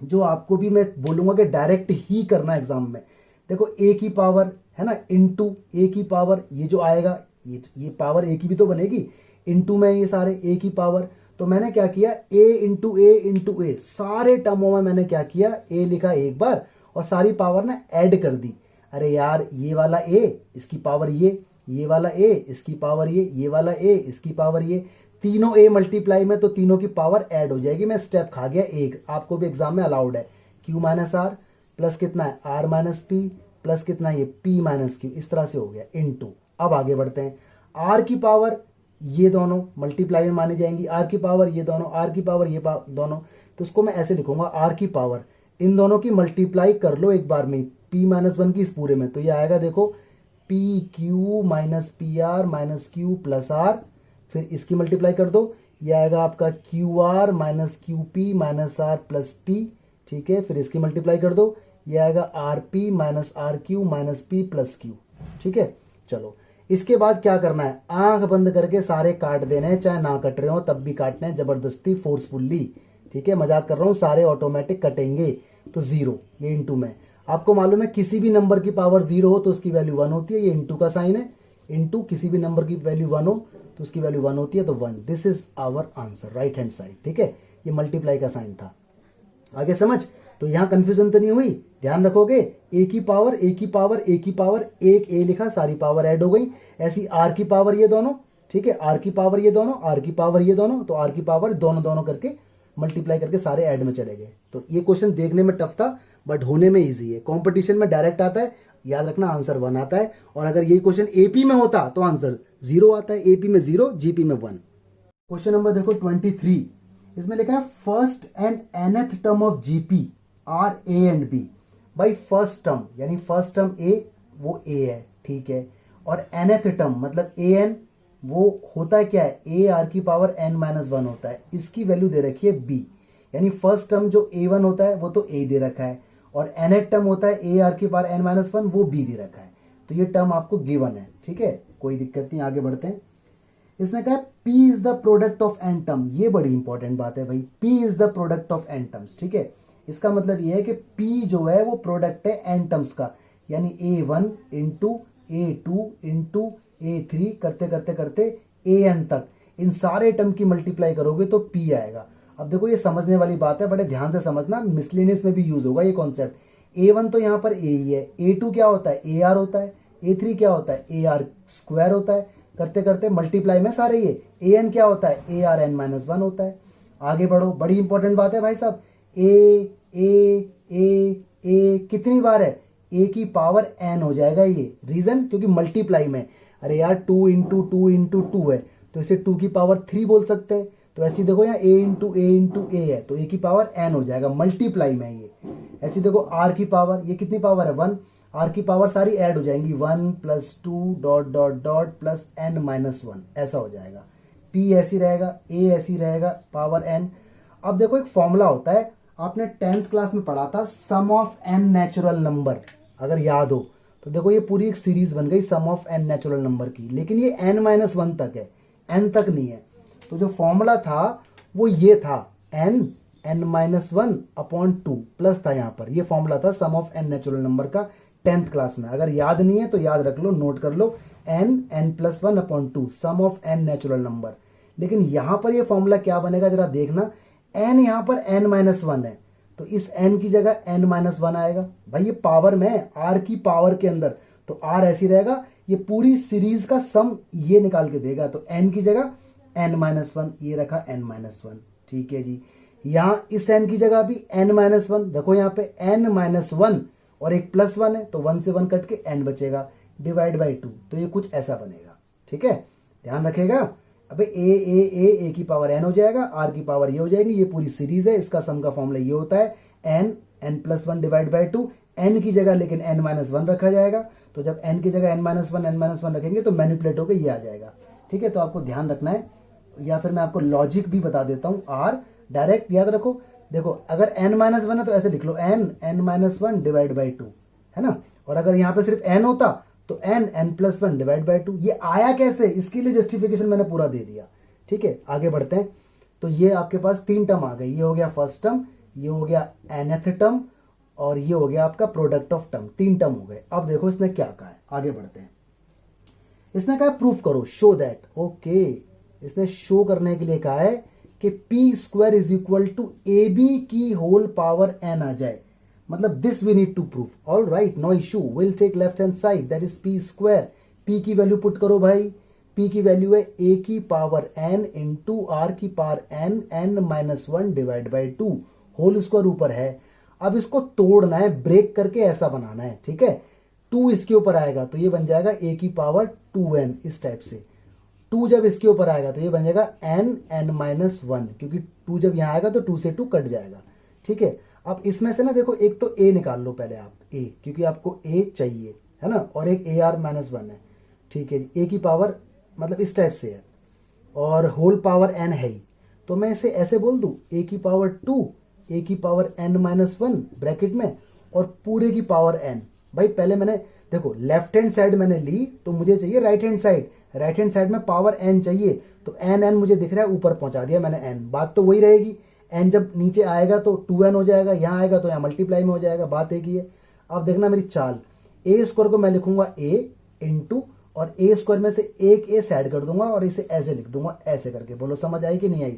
जो आपको भी मैं बोलूंगा कि डायरेक्ट ही करना एग्जाम में। देखो ए की पावर है ना, इंटू ए की पावर, ये जो आएगा ये पावर ए की भी तो बनेगी, इनटू में ये सारे ए की पावर। तो मैंने क्या किया, ए इंटू ए, सारे टर्मों में मैंने क्या किया, ए लिखा एक बार और सारी पावर ना ऐड कर दी। अरे यार ये वाला ए इसकी पावर ये वाला ए इसकी पावर ये वाला ए इसकी पावर ये, तीनों ए मल्टीप्लाई में तो तीनों की पावर ऐड हो जाएगी। मैं स्टेप खा गया एक, आपको भी एग्जाम में अलाउड है। क्यू माइनस आर प्लस कितना है आर माइनस पी प्लस कितना है ये पी माइनस क्यू, इस तरह से हो गया इनटू। अब आगे बढ़ते हैं, आर की पावर ये दोनों मल्टीप्लाई में माने जाएंगी, आर की पावर ये दोनों, आर की पावर ये दोनों, तो उसको मैं ऐसे लिखूंगा, आर की पावर इन दोनों की मल्टीप्लाई कर लो एक बार में पी माइनस वन की इस पूरे में, तो ये आएगा देखो P Q minus P R minus Q plus R, फिर इसकी मल्टीप्लाई कर दो, ये आएगा आपका Q R minus Q P minus R plus P, ठीक है। फिर इसकी मल्टीप्लाई कर दो, ये आएगा R P minus R Q minus P plus Q, ठीक है। चलो इसके बाद क्या करना है, आंख बंद करके सारे काट देने हैं, चाहे ना कट रहे हो तब भी काटने हैं जबरदस्ती फोर्सफुल्ली, ठीक है। मजाक कर रहा हूं, सारे ऑटोमेटिक कटेंगे। तो जीरो ये इंटू में, आपको मालूम है किसी भी नंबर की पावर जीरो हो तो उसकी वैल्यू वन होती है, ये इंटू का साइन है, इंटू किसी भी नंबर की वैल्यू वन हो तो उसकी वैल्यू वन होती है, तो one, this is our answer right hand side, ठीक है। ये मल्टीप्लाई का साइन था, आगे समझ। तो यहां कंफ्यूजन तो नहीं हुई, ध्यान रखोगे, ए की पावर ए की पावर ए की पावर, एक ए लिखा सारी पावर ऐड हो गई, ऐसी आर की पावर ये दोनों, ठीक है, आर की पावर ये दोनों, आर की पावर ये दोनों, तो आर की पावर दोनों दोनों करके मल्टीप्लाई करके सारे ऐड में चले गए। तो ये क्वेश्चन देखने में टफ था बट होने में इजी है, कंपटीशन में डायरेक्ट आता है, याद रखना आंसर वन आता है, और अगर ये क्वेश्चन एपी में होता तो आंसर जीरो आता है, एपी में जीरो जीपी में वन। क्वेश्चन नंबर देखो 23, इसमें लिखा है first and nth term of GP are A and B. भाई फर्स्ट टर्म यानी फर्स्ट टर्म ए वो ए है, ठीक है, और एनथ टर्म मतलब ए एन वो होता है क्या है, ए आर की पावर एन माइनस वन होता है, इसकी वैल्यू दे रखी है बी, यानी फर्स्ट टर्म जो ए वन होता है वो तो ए दे रखा है, और एनथ टर्म होता है ए आर की पावर एन माइनस वन, वो बी दे रखा है। तो ये टर्म आपको गिवन है, ठीक है, कोई दिक्कत नहीं, आगे बढ़ते हैं। इसने कहा P is the product of N term, ये बड़ी इंपॉर्टेंट बात है भाई, P is the product of N terms, ठीक है। इसका मतलब ये है कि P जो है वो प्रोडक्ट है एन टर्म्स का, यानी A1 into A2 into A3 करते करते करते AN तक, इन सारे टर्म की मल्टीप्लाई करोगे तो P आएगा। अब देखो ये समझने वाली बात है, बड़े ध्यान से समझना, मिसलेनियस में भी यूज होगा ये कॉन्सेप्ट। A1 तो यहाँ पर A ही है, A2 क्या होता है AR होता है, A3 क्या होता है AR स्क्वायर होता है, करते करते मल्टीप्लाई में सारे ये AN क्या होता है ARN माइनस वन होता है। आगे बढ़ो, बड़ी इंपॉर्टेंट बात है भाई साहब, ए कितनी बार है, ए की पावर एन हो जाएगा ये, रीजन क्योंकि मल्टीप्लाई में, अरे यार टू इंटू टू है तो इसे टू की पावर थ्री बोल सकते हैं, तो ऐसी देखो यहाँ ए इंटू ए है तो ए की पावर एन हो जाएगा, मल्टीप्लाई में ये। ऐसी देखो आर की पावर, ये कितनी पावर है वन, आर की पावर सारी ऐड हो जाएंगी, one plus two dot dot dot plus N minus one, ऐसा हो जाएगा। पी ऐसी रहेगा, ए ऐसी रहेगा, पावर एन। अब देखो एक फॉर्मूला होता है, आपने 10th क्लास में पढ़ा था, sum of N natural number, अगर याद हो तो देखो ये पूरी एक सीरीज बन गई सम ऑफ एन नेचुरल नंबर की, लेकिन ये एन माइनस वन तक है, एन तक नहीं है। तो जो फॉर्मूला था वो ये था, N minus one upon two plus था यहाँ पर, ये फॉर्मूला था sum of N natural number का 10th क्लास में। अगर याद नहीं है तो याद रख लो, नोट कर लो, n plus one upon two sum of N natural number. लेकिन यहां पर ये फॉर्मूला क्या बनेगा जरा देखना, एन यहां पर एन माइनस वन है तो इस एन की जगह एन माइनस वन आएगा। भाई ये पावर में आर की पावर के अंदर, तो आर ऐसी रहेगा, ये पूरी सीरीज का सम ये निकाल के देगा, तो एन की जगह एन माइनस वन, ये रखा एन माइनस वन, ठीक है जी। यहां इस एन की जगह भी एन माइनस वन रखो, यहाँ पे एन माइनस वन और एक प्लस वन है तो वन से वन कट के एन बचेगा, डिवाइड बाई टू, तो ये कुछ ऐसा बनेगा, ठीक है, ध्यान रखेगा। अबे ए की पावर एन हो जाएगा, आर की पावर ये हो जाएगी, ये पूरी सीरीज है, इसका सम का फॉर्मूला ये होता है N plus one divide by two, N की जगह लेकिन एन माइनस वन रखा जाएगा, तो जब एन की जगह एन माइनस वन रखेंगे तो मैनिपुलेट होकर ये आ जाएगा, ठीक है। तो आपको ध्यान रखना है, या फिर मैं आपको लॉजिक भी बता देता हूँ, आर डायरेक्ट याद रखो। देखो अगर एन माइनस वन है तो ऐसे लिख लो, n minus one divide by two, है ना, और अगर यहाँ पे सिर्फ एन होता तो N plus one divide by two. ये आया कैसे, इसके लिए जस्टिफिकेशन मैंने पूरा दे दिया, ठीक है। आगे बढ़ते हैं, तो ये आपके पास तीन टर्म आ गए, ये हो गया फर्स्ट टर्म, ये हो गया nth टर्म, और ये हो गया आपका प्रोडक्ट ऑफ टर्म, तीन टर्म हो गए। अब देखो इसने क्या कहा है, आगे बढ़ते हैं। इसने कहा प्रूफ करो, शो दैट, ओके, इसने शो करने के लिए कहा है कि P square is equal to A B की होल पावर एन आ जाए, मतलब this we need to proof. All right, no issue, will take left hand side, that is P square. P की वैल्यू पुट करो भाई, P की value है A की पावर एन इंटू आर की power N, N minus one divide by to, whole square ऊपर है। अब इसको तोड़ना है, ब्रेक करके ऐसा बनाना है, ठीक है। टू इसके ऊपर आएगा तो ये बन जाएगा ए की पावर टू एन, इस टाइप से। टू जब इसके ऊपर आएगा तो ये बन जाएगा एन, एन माइनस वन, क्योंकि टू जब यहाँ आएगा तो टू से टू कट जाएगा, ठीक है। अब इसमें से ना देखो, एक तो ए निकाल लो पहले आप, ए, क्योंकि आपको ए चाहिए, है ना, और एक ए आर माइनस वन है, ठीक है। ए की पावर मतलब इस टाइप से है और होल पावर एन है ही, तो मैं इसे ऐसे बोल दूं, ए की पावर टू, ए की power N minus one bracket में, और पूरे की पावर एन। भाई पहले मैंने देखो लेफ्ट हैंड साइड मैंने ली, तो मुझे चाहिए right hand side, right hand side में पावर एन चाहिए, तो एन एन मुझे दिख रहा है, ऊपर पहुंचा दिया मैंने एन, बात तो वही रहेगी। एन जब नीचे आएगा तो टू एन हो जाएगा, यहाँ आएगा तो यहाँ मल्टीप्लाई में हो जाएगा, बात एक ही है। अब देखना मेरी चाल, ए स्क्वायर को मैं लिखूंगा ए इंटू, और ए स्क्वायर में से एक ए साइड कर दूंगा और इसे ऐसे लिख दूंगा, ऐसे करके। बोलो समझ आई कि नहीं आई?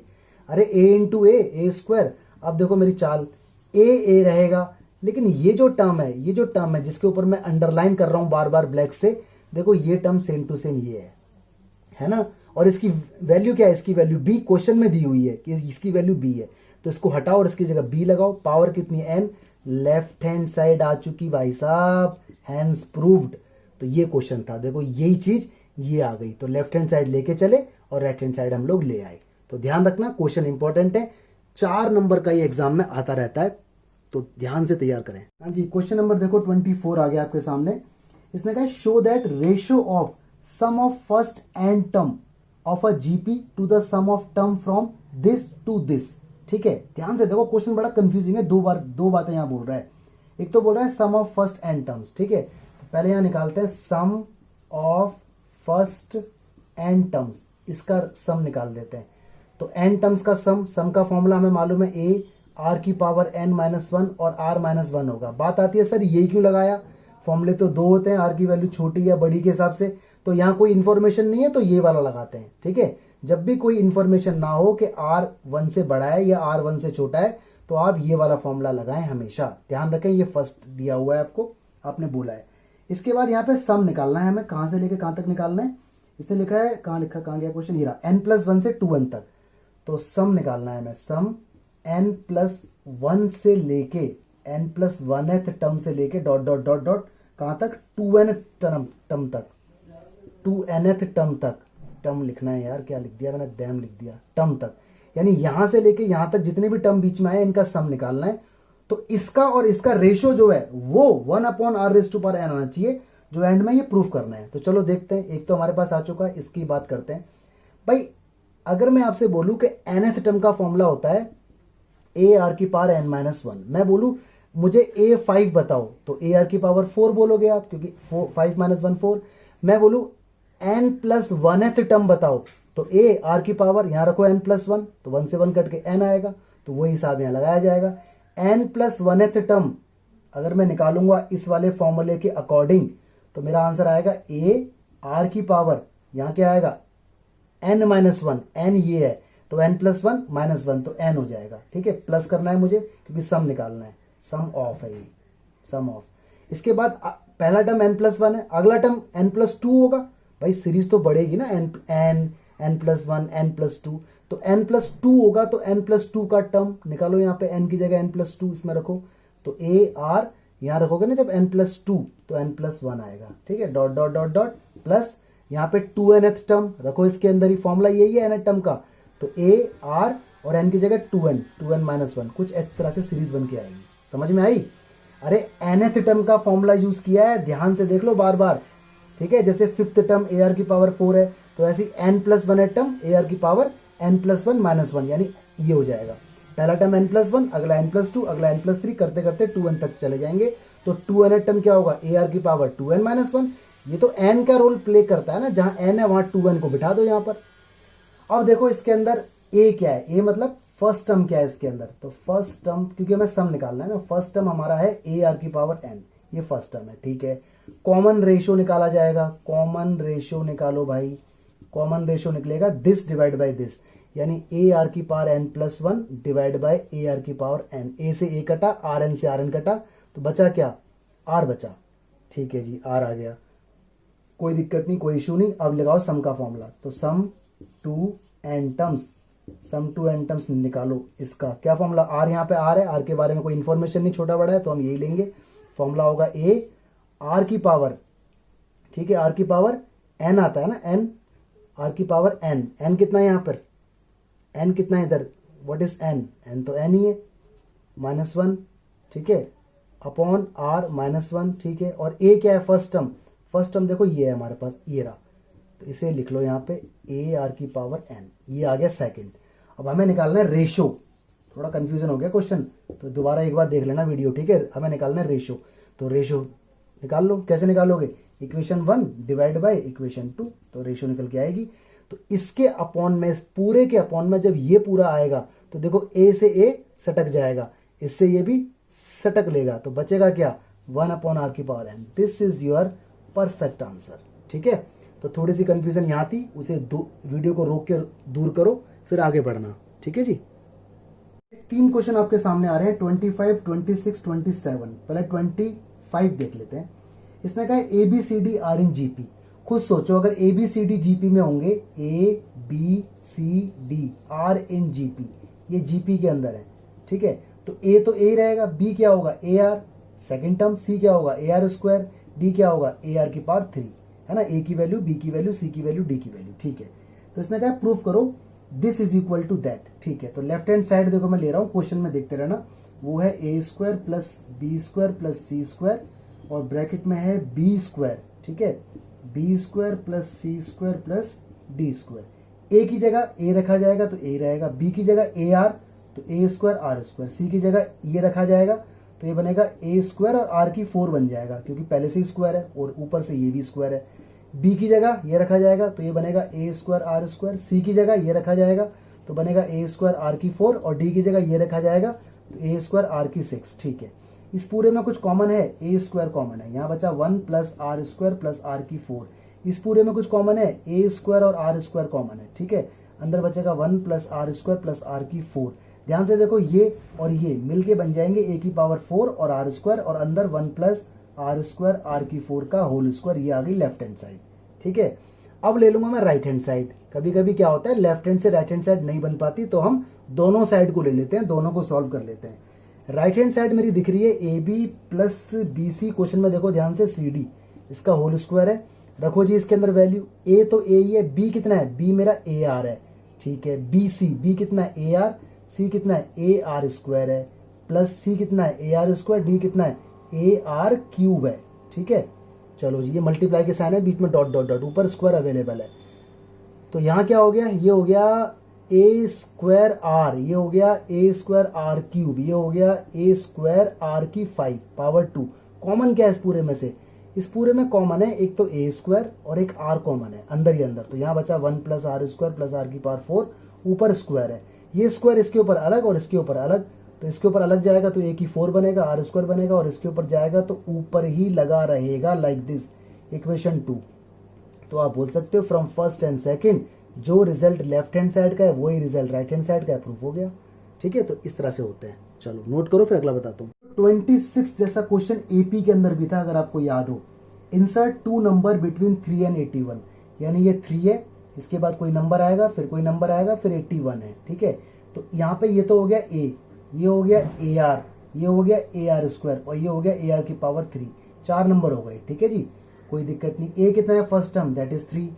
अरे ए इंटू ए स्क्वायर। अब देखो मेरी चाल, ए रहेगा, लेकिन ये जो टर्म है, ये जो टर्म है जिसके ऊपर मैं अंडरलाइन कर रहा हूं बार बार ब्लैक से, देखो ये टर्म सेम टू सेम ये है ना। और इसकी वैल्यू क्या है? इसकी वैल्यू बी क्वेश्चन में दी हुई है कि इसकी वैल्यू बी है, तो इसको हटाओ और इसकी जगह बी लगाओ। पावर कितनी है? एन। लेफ्ट हैंड साइड आ चुकी भाई साहब, हैंस प्रूव्ड। तो ये क्वेश्चन था, देखो यही चीज ये आ गई, तो लेफ्ट हैंड साइड लेके चले और राइट हैंड साइड हम लोग ले आए। तो ध्यान रखना, क्वेश्चन इंपॉर्टेंट है, 4 नंबर का ये एग्जाम में आता रहता है, तो ध्यान से तैयार करें। हाँ जी, क्वेश्चन नंबर देखो 24 आ गया आपके सामने। इसने कहा show that ratio of sum of first and term of a GP to the sum of term from this to this. ठीक है, ध्यान से देखो, क्वेश्चन बड़ा कंफ्यूजिंग है, दो बातें यहां बोल रहा है। एक तो बोल रहा है sum of first and terms, ठीक है, तो पहले यहां निकालते हैं सम ऑफ फर्स्ट एंड टर्म्स, इसका सम निकाल देते हैं। तो एन टर्म्स का सम का फॉर्मूला हमें मालूम है, ए आर की पावर एन माइनस वन और आर माइनस वन होगा। बात आती है सर ये क्यों लगाया, फॉर्मूले तो 2 होते हैं, आर की वैल्यू छोटी या बड़ी के हिसाब से, तो यहाँ कोई इन्फॉर्मेशन नहीं है तो ये वाला लगाते हैं। ठीक है, जब भी कोई इन्फॉर्मेशन ना हो कि आर 1 से बड़ा है या आर 1 से छोटा है, तो आप ये वाला फॉर्मूला लगाएं हमेशा। ध्यान रखें, ये फर्स्ट दिया हुआ है आपको, आपने बोला है। इसके बाद यहाँ पे सम निकालना है हमें, कहाँ से लेके कहाँ तक निकालना है। इसने लिखा है, कहाँ गया क्वेश्चन, हीरा n+1 से 2n तक, तो सम निकालना है हमें। सम n+1 से लेके n+1th टर्म से लेके डॉट डॉट डॉट डॉट कहाँ तक, 2n टर्म तक, 2nth टर्म तक। टर्म लिखना है यार, क्या लिख दिया मैंने, डैम लिख दिया, टर्म तक, यानी यहां से लेके यहां तक जितने भी टर्म बीच में आए इनका सम निकालना है। तो इसका और इसका रेशो जो है वो 1/r⁴n आना चाहिए, जो एंड में ये प्रूफ करना है। तो चलो देखते हैं, एक तो हमारे पास आ चुका है, इसकी बात करते हैं। भाई अगर मैं आपसे बोलूं कि nth टर्म का फॉर्मूला होता है ए आर की पावर n-1, मैं बोलूं मुझे a5 बताओ, तो ए आर की पावर 4 बोलोगे आप, क्योंकि 5 - 1 4। मैं बोलूं n+1th टर्म बताओ, तो ए आर की पावर, यहां रखो n+1, तो 1 से 1 कट के n आएगा, तो वही हिसाब यहां लगाया जाएगा। n+1th टर्म अगर मैं निकालूंगा इस वाले फॉर्मूले के अकॉर्डिंग, तो मेरा आंसर आएगा ए आर की पावर, यहां क्या आएगा n-1, n ये है, तो n+1 - 1, तो n हो जाएगा। ठीक है, प्लस करना है मुझे क्योंकि सम निकालना है, सम ऑफ है ये, सम ऑफ। इसके बाद पहला टर्म n+1 है, अगला टर्म n+2 होगा। भाई सीरीज तो बढ़ेगी ना, n+1 n+2, तो n+2 होगा, तो n+2 का टर्म निकालो, यहाँ पे n की जगह n+2 इसमें रखो, तो ए आर यहाँ रखोगे ना जब n+2, तो n+1 आएगा। ठीक है, dot dot dot dot plus यहाँ पे 2nth टर्म रखो, इसके अंदर ही फॉर्मूला यही है nth टर्म का, तो ए आर और n की जगह 2n-1, कुछ इस तरह से सीरीज बन के आएगी। समझ में आई? अरे nth टर्म का फॉर्मूला यूज किया है, ध्यान से देख लो बार बार। ठीक है, जैसे 5th टर्म ए आर की पावर 4 है, तो ऐसी n+1th टर्म ए आर की पावर n+1 - 1, यानी ये हो जाएगा। पहला टर्म n+1, अगला n+2, अगला n+3, करते करते 2n तक चले जाएंगे, तो 2nth टर्म क्या होगा, ए आर की पावर 2n - 1। ये तो n का रोल प्ले करता है ना, जहां n है वहां 2n को बिठा दो यहां पर। अब देखो इसके अंदर a क्या है, a मतलब फर्स्ट टर्म क्या है इसके अंदर, तो फर्स्ट टर्म, क्योंकि हमें सम निकालना है ना, फर्स्ट टर्म हमारा है ए आर की पावर n, ये फर्स्ट टर्म है, ठीक है। कॉमन रेशियो निकाला जाएगा, कॉमन रेशियो निकालो भाई, कॉमन रेशियो निकलेगा दिस डिवाइड बाय दिस, यानी ए आर की power N plus one divide by A are की पावर एन। ए से ए कटा, आर एन से आर एन कटा, तो बचा क्या, आर बचा, ठीक है जी, आर आ गया, कोई दिक्कत नहीं, कोई इशू नहीं। अब लगाओ सम का फॉर्मूला, तो sum to n terms, sum to n terms निकालो। इसका क्या फॉर्मूला, आर यहाँ पे आर है, आर के बारे में कोई इन्फॉर्मेशन नहीं, छोटा बड़ा है तो हम यही लेंगे। फॉर्मूला होगा ए आर की पावर, ठीक है, आर की पावर एन आता है ना, एन, आर की पावर एन, एन कितना है यहाँ पर, एन कितना है इधर, व्हाट इज एन, एन तो एन ही है, माइनस वन, ठीक है, अपॉन आर माइनस वन, ठीक है। और ए क्या है, फर्स्ट टर्म, फर्स्ट टर्म देखो ये है हमारे पास, ये रहा, तो इसे लिख लो यहाँ पे ए आर की पावर एन, ये आ गया सेकंड। अब हमें निकालना है रेशो, थोड़ा कंफ्यूजन हो गया क्वेश्चन, तो दोबारा एक बार देख लेना वीडियो, ठीक है। हमें निकालना है रेशो, तो रेशो निकाल लो, कैसे निकालोगे, इक्वेशन 1 डिवाइड बाय इक्वेशन 2, तो रेशो निकल के आएगी। तो इसके अपॉन में, पूरे के अपॉन में जब ये पूरा आएगा तो देखो ए से ए सटक जाएगा, इससे ये भी सटक लेगा, तो बचेगा क्या, 1 अपॉन आर की power N. This is your perfect answer, ठीक है। तो थोड़ी सी कंफ्यूजन यहाँ थी, उसे वीडियो को रोक के दूर करो, फिर आगे बढ़ना, ठीक है जी। 3 क्वेश्चन आपके सामने आ रहे हैं, 25, 26, 27। पहले 25 देख लेते हैं। इसने कहा A B C D are in GP. खुद सोचो, अगर A B C D GP में होंगे, A B C D are in GP, ये जीपी के अंदर है, ठीक है। तो ए तो ए रहेगा, बी क्या होगा, ए आर सेकेंड टर्म, सी क्या होगा, ए आर स्क्वायर, डी क्या होगा, ए आर की पावर 3, है ना, ए की वैल्यू, बी की वैल्यू, सी की वैल्यू, डी की वैल्यू, ठीक है। तो इसने कहा प्रूफ करो this is equal to that, ठीक है। तो लेफ्ट हैंड साइड देखो मैं ले रहा हूँ, क्वेश्चन में देखते रहना, वो है ए square plus b square plus c square, और ब्रैकेट में है बी स्क्वायर, ठीक है, b square plus c square plus d square. A की जगह ए रखा जाएगा तो ए रहेगा, बी की जगह ए आर तो ए स्क्वायर आर स्क्वायर, सी की जगह ये रखा जाएगा तो ये बनेगा ए स्क्वायर और आर की 4 बन जाएगा, क्योंकि पहले से ही स्क्वायर है और ऊपर से ये भी स्क्वायर है। बी की जगह ये रखा जाएगा तो ये बनेगा ए स्क्वायर आर स्क्वायर, सी की जगह ये रखा जाएगा तो बनेगा ए स्क्वायर आर की 4, और डी की जगह ये रखा जाएगा तो ए स्क्वायर आर की 6, ठीक है। इस पूरे में कुछ कॉमन है, ए स्क्वायर कॉमन है, यहाँ बचा 1 plus R square plus R की 4। इस पूरे में कुछ कॉमन है, ए स्क्वायर और आर स्क्वायर कॉमन है, ठीक है। अंदर बचेगा 1 plus R square plus R की 4। ध्यान से देखो, ये और ये मिलके बन जाएंगे ए की पावर 4 और आर स्क्वायर, और अंदर 1 प्लस आर स्क्वायर आर की 4 का होल स्क्वायर, ये आ गई लेफ्ट हैंड साइड, ठीक है। अब ले लूंगा मैं राइट हैंड साइड। कभी कभी क्या होता है, लेफ्ट हैंड से राइट हैंड साइड नहीं बन पाती, तो हम दोनों साइड को ले लेते हैं, दोनों को सॉल्व कर लेते हैं। राइट हैंड साइड मेरी दिख रही है A B plus B C, question में देखो ध्यान से, सी डी इसका होल स्क्वायर है। रखो जी इसके अंदर वैल्यू, ए तो ए ही है, बी कितना है, बी मेरा ए आर है, ठीक है। बी सी, बी कितना है ए आर, सी कितना है ए आर स्क्वायर है, प्लस सी कितना है ए आर स्क्वायर, डी कितना है ए आर क्यूब है, ठीक है। चलो जी, ये मल्टीप्लाई के साइन है, बीच में डॉट डॉट डॉट, ऊपर स्क्वायर अवेलेबल है। तो यहाँ क्या हो गया, ये हो गया ए स्क्वायर आर, ये हो गया ए स्क्वायर आर क्यूब, ये हो गया ए स्क्वायर आर की 5 पावर 2। कॉमन क्या है इस पूरे में से, इस पूरे में कॉमन है एक तो ए स्क्वायर और एक आर कॉमन है अंदर ही अंदर, तो यहाँ बचा 1 plus R square plus R की पावर 4, ऊपर स्क्वायर है, ये स्क्वायर इसके ऊपर अलग और इसके ऊपर अलग, तो इसके ऊपर अलग जाएगा तो ए की 4 बनेगा, आर स्क्वायर बनेगा, और इसके ऊपर जाएगा तो ऊपर ही लगा रहेगा, लाइक दिस, इक्वेशन 2। तो आप बोल सकते हो फ्रॉम फर्स्ट एंड सेकंड जो रिजल्ट लेफ्ट हैंड साइड का है वही रिजल्ट राइट हैंड साइड का है, प्रूफ हो गया, ठीक है। तो इस तरह से होते हैं। चलो नोट करो, फिर अगला बताता हूँ। 26 जैसा क्वेश्चन एपी के अंदर भी था, अगर आपको याद हो, इंसर्ट 2 नंबर बिटवीन 3 एंड 81, यानी ये 3 है, इसके बाद कोई नंबर आएगा, फिर कोई नंबर आएगा, फिर 81 है, ठीक है। तो यहाँ पे ये तो हो गया ए, ये हो गया ए आर, ये हो गया ए आर स्क्वायर, और ये हो गया ए आर की पावर 3, 4 नंबर हो गए, ठीक है जी, कोई दिक्कत नहीं। ए कितना है फर्स्ट टर्म, दैट इज 3,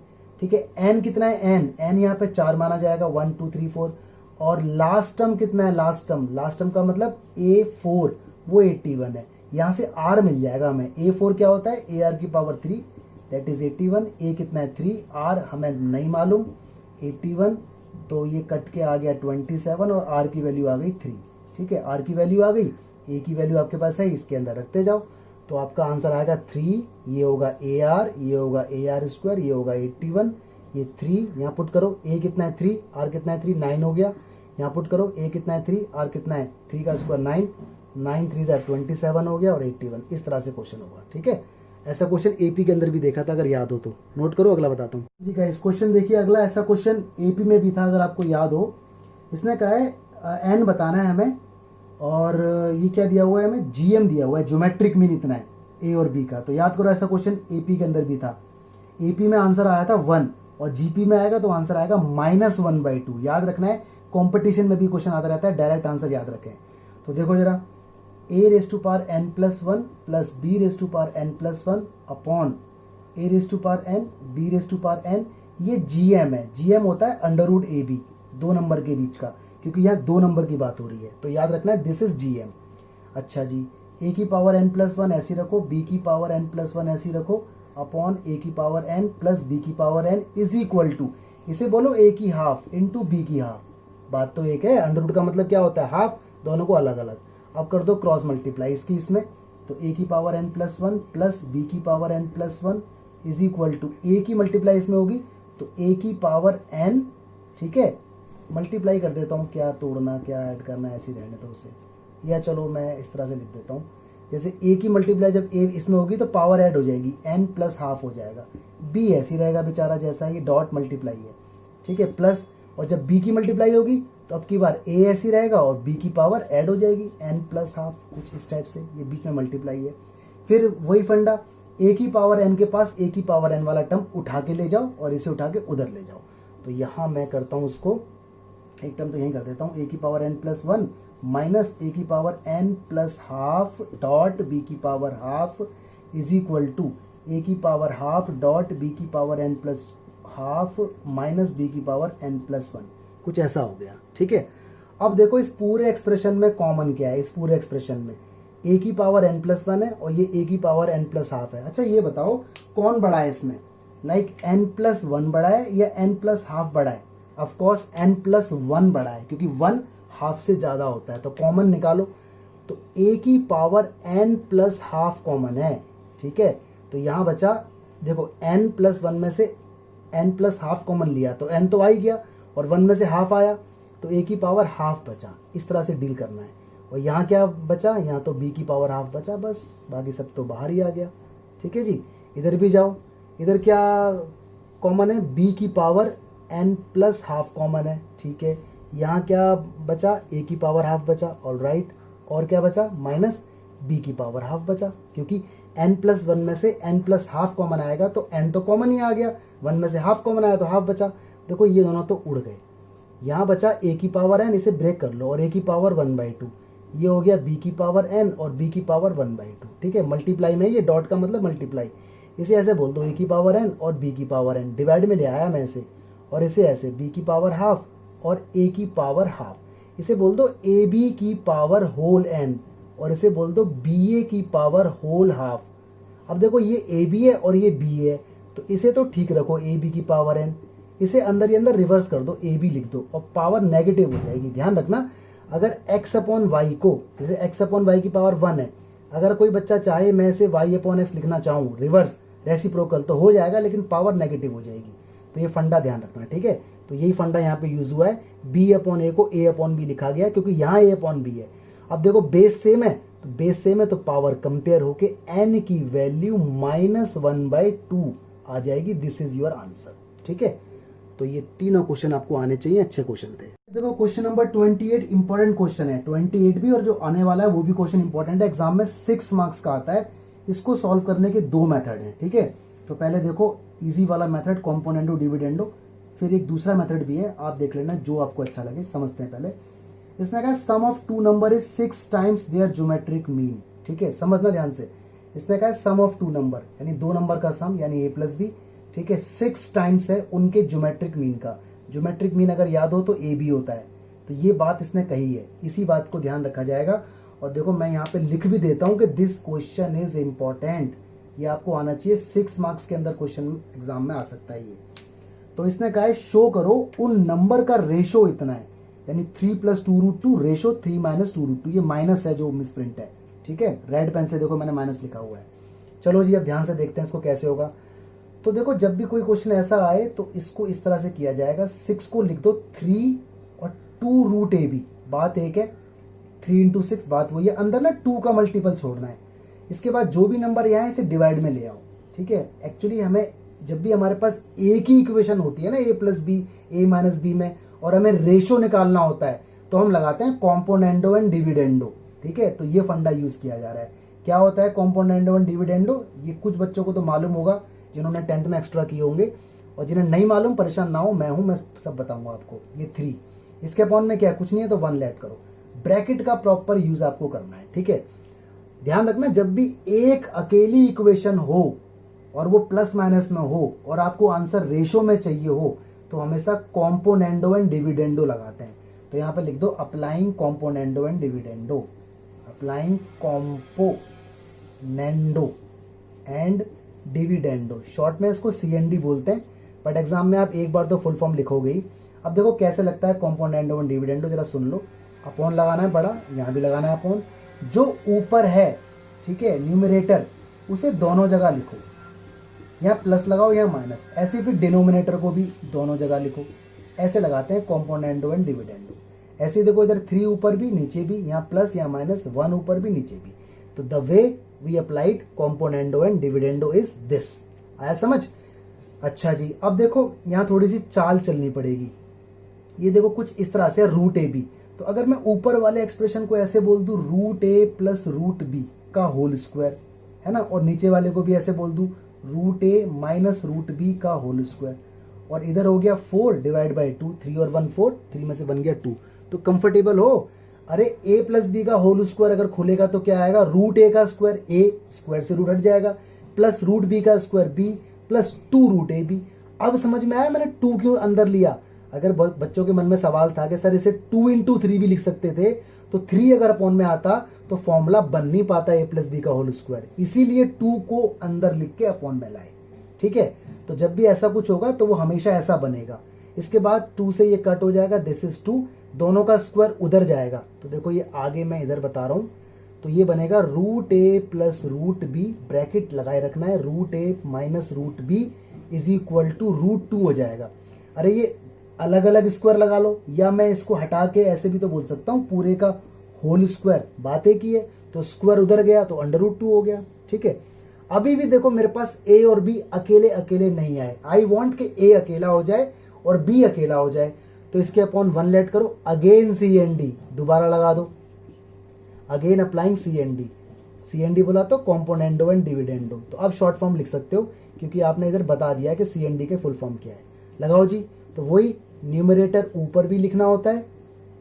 ठीक है। एन कितना है, एन, एन यहाँ पे 4 माना जाएगा, 1 2 3 4, और लास्ट टर्म कितना है, लास्ट टर्म का मतलब A4, वो 81 है, यहाँ से R मिल जाएगा हमें। A4 क्या होता है, AR की पावर 3, दैट इज 81। A कितना है 3, R हमें नहीं मालूम 81, तो ये कट के आ गया 27, और R की वैल्यू आ गई 3, ठीक है। R की वैल्यू आ गई, A की वैल्यू आपके पास है, इसके अंदर रखते जाओ, तो आपका आंसर आएगा 3, ये होगा AR, ये होगा AR स्क्वायर, ये होगा 81, ये 3 यहाँ पुट करो, A कितना है 3, R कितना है 3, 9 हो गया, यहाँ पुट करो, A कितना है 3, R कितना है 3 का स्क्वायर 9, 9 3 27 हो गया और 81, इस तरह से क्वेश्चन होगा। ठीक है, ऐसा क्वेश्चन एपी के अंदर भी देखा था, अगर याद हो तो नोट करो। अगला बताता हूँ जी गाइस, क्वेश्चन देखिए अगला। ऐसा क्वेश्चन एपी में भी था, अगर आपको याद हो। इसने कहा है एन बताना है हमें, और ये क्या दिया हुआ है हमें, जीएम दिया हुआ है, ज्योमेट्रिक मीन इतना है ए और बी का। तो याद करो ऐसा क्वेश्चन एपी के अंदर भी था। एपी में आंसर आया था 1 और जीपी में आएगा तो आंसर आएगा -1/2। याद रखना है, कॉम्पिटिशन में भी क्वेश्चन आता रहता है, डायरेक्ट आंसर याद रखें। तो देखो जरा, a⁻n+1 plus b⁻n+1 upon a⁻n b⁻n, ये जीएम है। जीएम होता है √ab, 2 नंबर के बीच का, क्योंकि यहाँ 2 नंबर की बात हो रही है, तो याद रखना है दिस इज जीएम। अच्छा जी, a⁻n+1 ऐसी रखो, b⁻n+1 ऐसी रखो, upon a⁻n plus b⁻n is equal to, इसे बोलो a की हाफ इंटू b की हाफ। बात तो एक है, अंडर का मतलब क्या होता है, हाफ, दोनों को अलग अलग। अब कर दो क्रॉस मल्टीप्लाई इसकी इसमें, तो a⁻n+1 plus b⁻n+1 is equal to, a की मल्टीप्लाई इसमें होगी तो a⁻n, ठीक है, मल्टीप्लाई कर देता हूँ, क्या तोड़ना क्या ऐड करना, ऐसे रहने दो उसे, या चलो मैं इस तरह से लिख देता हूँ। जैसे a की मल्टीप्लाई जब a इसमें होगी तो पावर ऐड हो जाएगी, n प्लस हाफ हो जाएगा, b ऐसी रहेगा बेचारा जैसा, ये डॉट मल्टीप्लाई है, ठीक है, प्लस, और जब b की मल्टीप्लाई होगी तो अब की बार a ऐसी रहेगा और b की पावर ऐड हो जाएगी, n प्लस हाफ, कुछ इस टाइप से, ये बीच में मल्टीप्लाई है। फिर वही फंडा, a की पावर n के पास a की पावर n वाला टर्म उठा के ले जाओ और इसे उठा के उधर ले जाओ। तो यहाँ मैं करता हूँ उसको, एक टर्म तो यहीं कर देता हूँ, a⁻n+1 minus a⁻n+½ dot b⁻½ is equal to a⁻½ dot b⁻n+½ minus b⁻n+1, कुछ ऐसा हो गया। ठीक है, अब देखो इस पूरे एक्सप्रेशन में कॉमन क्या है, इस पूरे एक्सप्रेशन में a⁻n+1 है और ये a⁻n+½ है। अच्छा ये बताओ कौन बड़ा है इसमें, लाइक n+1 बड़ा है या n+½ बड़ा है? ऑफ कोर्स n+1 बड़ा है, क्योंकि 1 हाफ से ज्यादा होता है, तो कॉमन निकालो, तो a⁻n+½ कॉमन है। ठीक है, तो यहां बचा, देखो n+1 में से n+½ कॉमन लिया तो n तो आ ही गया, और 1 में से हाफ आया तो a⁻½ बचा। इस तरह से डील करना है। और यहाँ क्या बचा, यहाँ तो b⁻½ बचा, बस बाकी सब तो बाहर ही आ गया। ठीक है जी, इधर भी जाओ, इधर क्या कॉमन है, b⁻n+½ कॉमन है। ठीक है, यहाँ क्या बचा, a⁻½ बचा, ऑल राइट, और क्या बचा, माइनस b⁻½ बचा, क्योंकि n+1 में से n+½ कॉमन आएगा तो n तो कॉमन ही आ गया, 1 में से हाफ कॉमन आया तो हाफ बचा। देखो ये दोनों तो उड़ गए, यहाँ बचा a⁻n, इसे ब्रेक कर लो, और a⁻1/2, ये हो गया b⁻n और b⁻1/2। ठीक है, मल्टीप्लाई में, ये डॉट का मतलब मल्टीप्लाई, इसे ऐसे बोल दो a⁻n और b⁻n, डिवाइड में ले आया मैं इसे, और इसे ऐसे b⁻½ और a⁻½ इसे बोल दो ab⁻n, और इसे बोल दो ba⁻²। अब देखो ये ab है और ये b है, तो इसे तो ठीक रखो ab⁻n, इसे अंदर ही अंदर रिवर्स कर दो, ab लिख दो, और पावर नेगेटिव हो जाएगी। ध्यान रखना, अगर x/y को, जैसे x/y की पावर 1 है, अगर कोई बच्चा चाहे मैं इसे y/x लिखना चाहूँ रिवर्स रेसिप्रोकल तो हो जाएगा, लेकिन पावर नेगेटिव हो जाएगी। तो ये फंडा ध्यान रखना। ठीक है, तो यही फंडा यहाँ पे यूज हुआ है, b/a को a/b लिखा गया, क्योंकि यहाँ a/b है। अब देखो बेस सेम है, तो बेस सेम है तो पावर कंपेयर होके n की वैल्यू -1/2 आ जाएगी। This is your answer. ठीक है, तो ये तीनों क्वेश्चन आपको आने चाहिए, अच्छे क्वेश्चन थे। देखो क्वेश्चन नंबर 28 इंपॉर्टेंट क्वेश्चन है, 28 भी, और जो आने वाला है वो भी क्वेश्चन इंपॉर्टेंट है, एग्जाम में 6 मार्क्स का आता है। इसको सॉल्व करने के 2 मेथड हैं। ठीक है, तो पहले देखो इजी वाला मेथड, कॉम्पोनेंडो डिविडेंडो, फिर एक दूसरा मेथड भी है, आप देख लेना जो आपको अच्छा लगे। समझते हैं पहले। इसने कहा sum of 2 number is 6 times their geometric mean. ठीक है, समझना ध्यान से। इसने कहा सम ऑफ 2 नंबर, यानी 2 नंबर का सम, यानी a+b, ठीक है, 6 टाइम्स है उनके ज्योमेट्रिक मीन का। ज्योमेट्रिक मीन अगर याद हो तो ab होता है, तो ये बात इसने कही है, इसी बात को ध्यान रखा जाएगा। और देखो मैं यहाँ पे लिख भी देता हूँ कि दिस क्वेश्चन इज इम्पोर्टेंट, ये आपको आना चाहिए, 6 मार्क्स के अंदर क्वेश्चन एग्जाम में आ सकता है ये। तो इसने कहा है शो करो उन नंबर का रेशो इतना है, यानी 3 + 2√2 रेशो 3 - 2√2, ये माइनस है जो मिसप्रिंट है। ठीक है, रेड पेन से देखो मैंने माइनस लिखा हुआ है। चलो जी अब ध्यान से देखते हैं इसको कैसे होगा। तो देखो जब भी कोई क्वेश्चन ऐसा आए तो इसको इस तरह से किया जाएगा, 6 को लिख दो 3 और 2√ab, बात एक है, 3 × 6 बात वही है, अंदर ना 2 का मल्टीपल छोड़ना है। इसके बाद जो भी नंबर यहाँ है इसे डिवाइड में ले आओ, ठीक है। एक्चुअली हमें जब भी हमारे पास एक ही इक्वेशन होती है ना a + b a - b में, और हमें रेशो निकालना होता है, तो हम लगाते हैं कॉम्पोनेंडो एंड डिविडेंडो, ठीक है। तो ये फंडा यूज किया जा रहा है। क्या होता है कॉम्पोनेंडो एंड डिविडेंडो, ये कुछ बच्चों को तो मालूम होगा जिन्होंने 10th में एक्स्ट्रा किए होंगे, और जिन्हें नहीं मालूम परेशान ना हो, मैं सब बताऊंगा आपको। ये 3, इसके अपॉन में क्या कुछ नहीं है तो 1 ऐड करो। ब्रैकेट का प्रॉपर यूज आपको करना है, ठीक है। ध्यान रखना जब भी एक अकेली इक्वेशन हो और वो प्लस माइनस में हो और आपको आंसर रेशो में चाहिए हो, तो हमेशा कॉम्पोनेंडो एंड डिविडेंडो लगाते हैं। तो यहाँ पे लिख दो applying componendo and dividendo, applying componendo and dividendo. Short में इसको CND बोलते हैं, बट एग्जाम में आप एक बार तो फुल फॉर्म लिखोगे ही। अब देखो कैसे लगता है कॉम्पोनेंडो एंड डिविडेंडो, जरा सुन लो। अपॉन लगाना है बड़ा, यहाँ भी लगाना है अपॉन। जो ऊपर है, ठीक है, न्यूमरेटर, उसे दोनों जगह लिखो, यहाँ प्लस लगाओ यहाँ माइनस, ऐसे फिर डिनोमिनेटर को भी दोनों जगह लिखो। ऐसे लगाते हैं कॉम्पोनेंडो एंड डिविडेंडो। ऐसे देखो इधर 3 ऊपर भी नीचे भी, यहाँ प्लस यहाँ माइनस, 1 ऊपर भी नीचे भी। तो the way we applied componendo and dividendo is this. आया समझ? अच्छा जी, अब देखो यहाँ थोड़ी सी चाल चलनी पड़ेगी। ये देखो कुछ इस तरह से √AB। तो अगर मैं ऊपर वाले एक्सप्रेशन को ऐसे बोल दूं √A + √B का होल स्क्वायर, है ना, और नीचे वाले को भी ऐसे बोल दूं √A - √B का होल स्क्वायर, और इधर हो गया 4 / 2, 3 और 1 4, 3 में से बन गया 2। तो कंफर्टेबल हो? अरे A + B का होल स्क्वायर अगर खुलेगा तो क्या आएगा, √A का स्क्वायर, A स्क्वायर से रूट हट जाएगा, प्लस √B का स्क्वायर B प्लस 2 √AB। अब समझ में आया मैंने 2 क्यों अंदर लिया? अगर बच्चों के मन में सवाल था कि सर इसे 2 × 3 भी लिख सकते थे, तो 3 अगर अपॉन में आता तो फॉर्मूला बन नहीं पाता A + B का होल स्क्वायर, इसीलिए 2 को अंदर लिख के अपॉन में लाए, ठीक है। तो जब भी ऐसा कुछ होगा तो वो हमेशा ऐसा बनेगा। इसके बाद 2 से ये कट हो जाएगा, दिस इज 2, दोनों का स्क्वायर उधर जाएगा। तो देखो ये आगे मैं इधर बता रहा हूं, तो ये बनेगा √A + √B, ब्रैकेट लगाए रखना है, √A - √B is equal to √2 हो जाएगा। अरे ये अलग अलग स्क्वायर लगा लो, या मैं इसको हटा के ऐसे भी तो बोल सकता हूँ पूरे का होल स्क्वायर, बात एक ही है। तो स्क्वायर उधर गया तो √2 हो गया, ठीक है। अभी भी देखो मेरे पास A और B अकेले अकेले नहीं आए, आई वॉन्ट कि A अकेला हो जाए और B अकेला हो जाए। तो इसके अपॉन 1 लेट करो, अगेन CND दोबारा लगा दो, अगेन अप्लाइंग CND बोला तो कॉम्पोनेंडो एंड डिविडेंडो। तो अब शॉर्ट फॉर्म लिख सकते हो क्योंकि आपने इधर बता दिया कि CND के फुल फॉर्म क्या है। लगाओ जी। तो वही न्यूमरेटर ऊपर भी लिखना होता है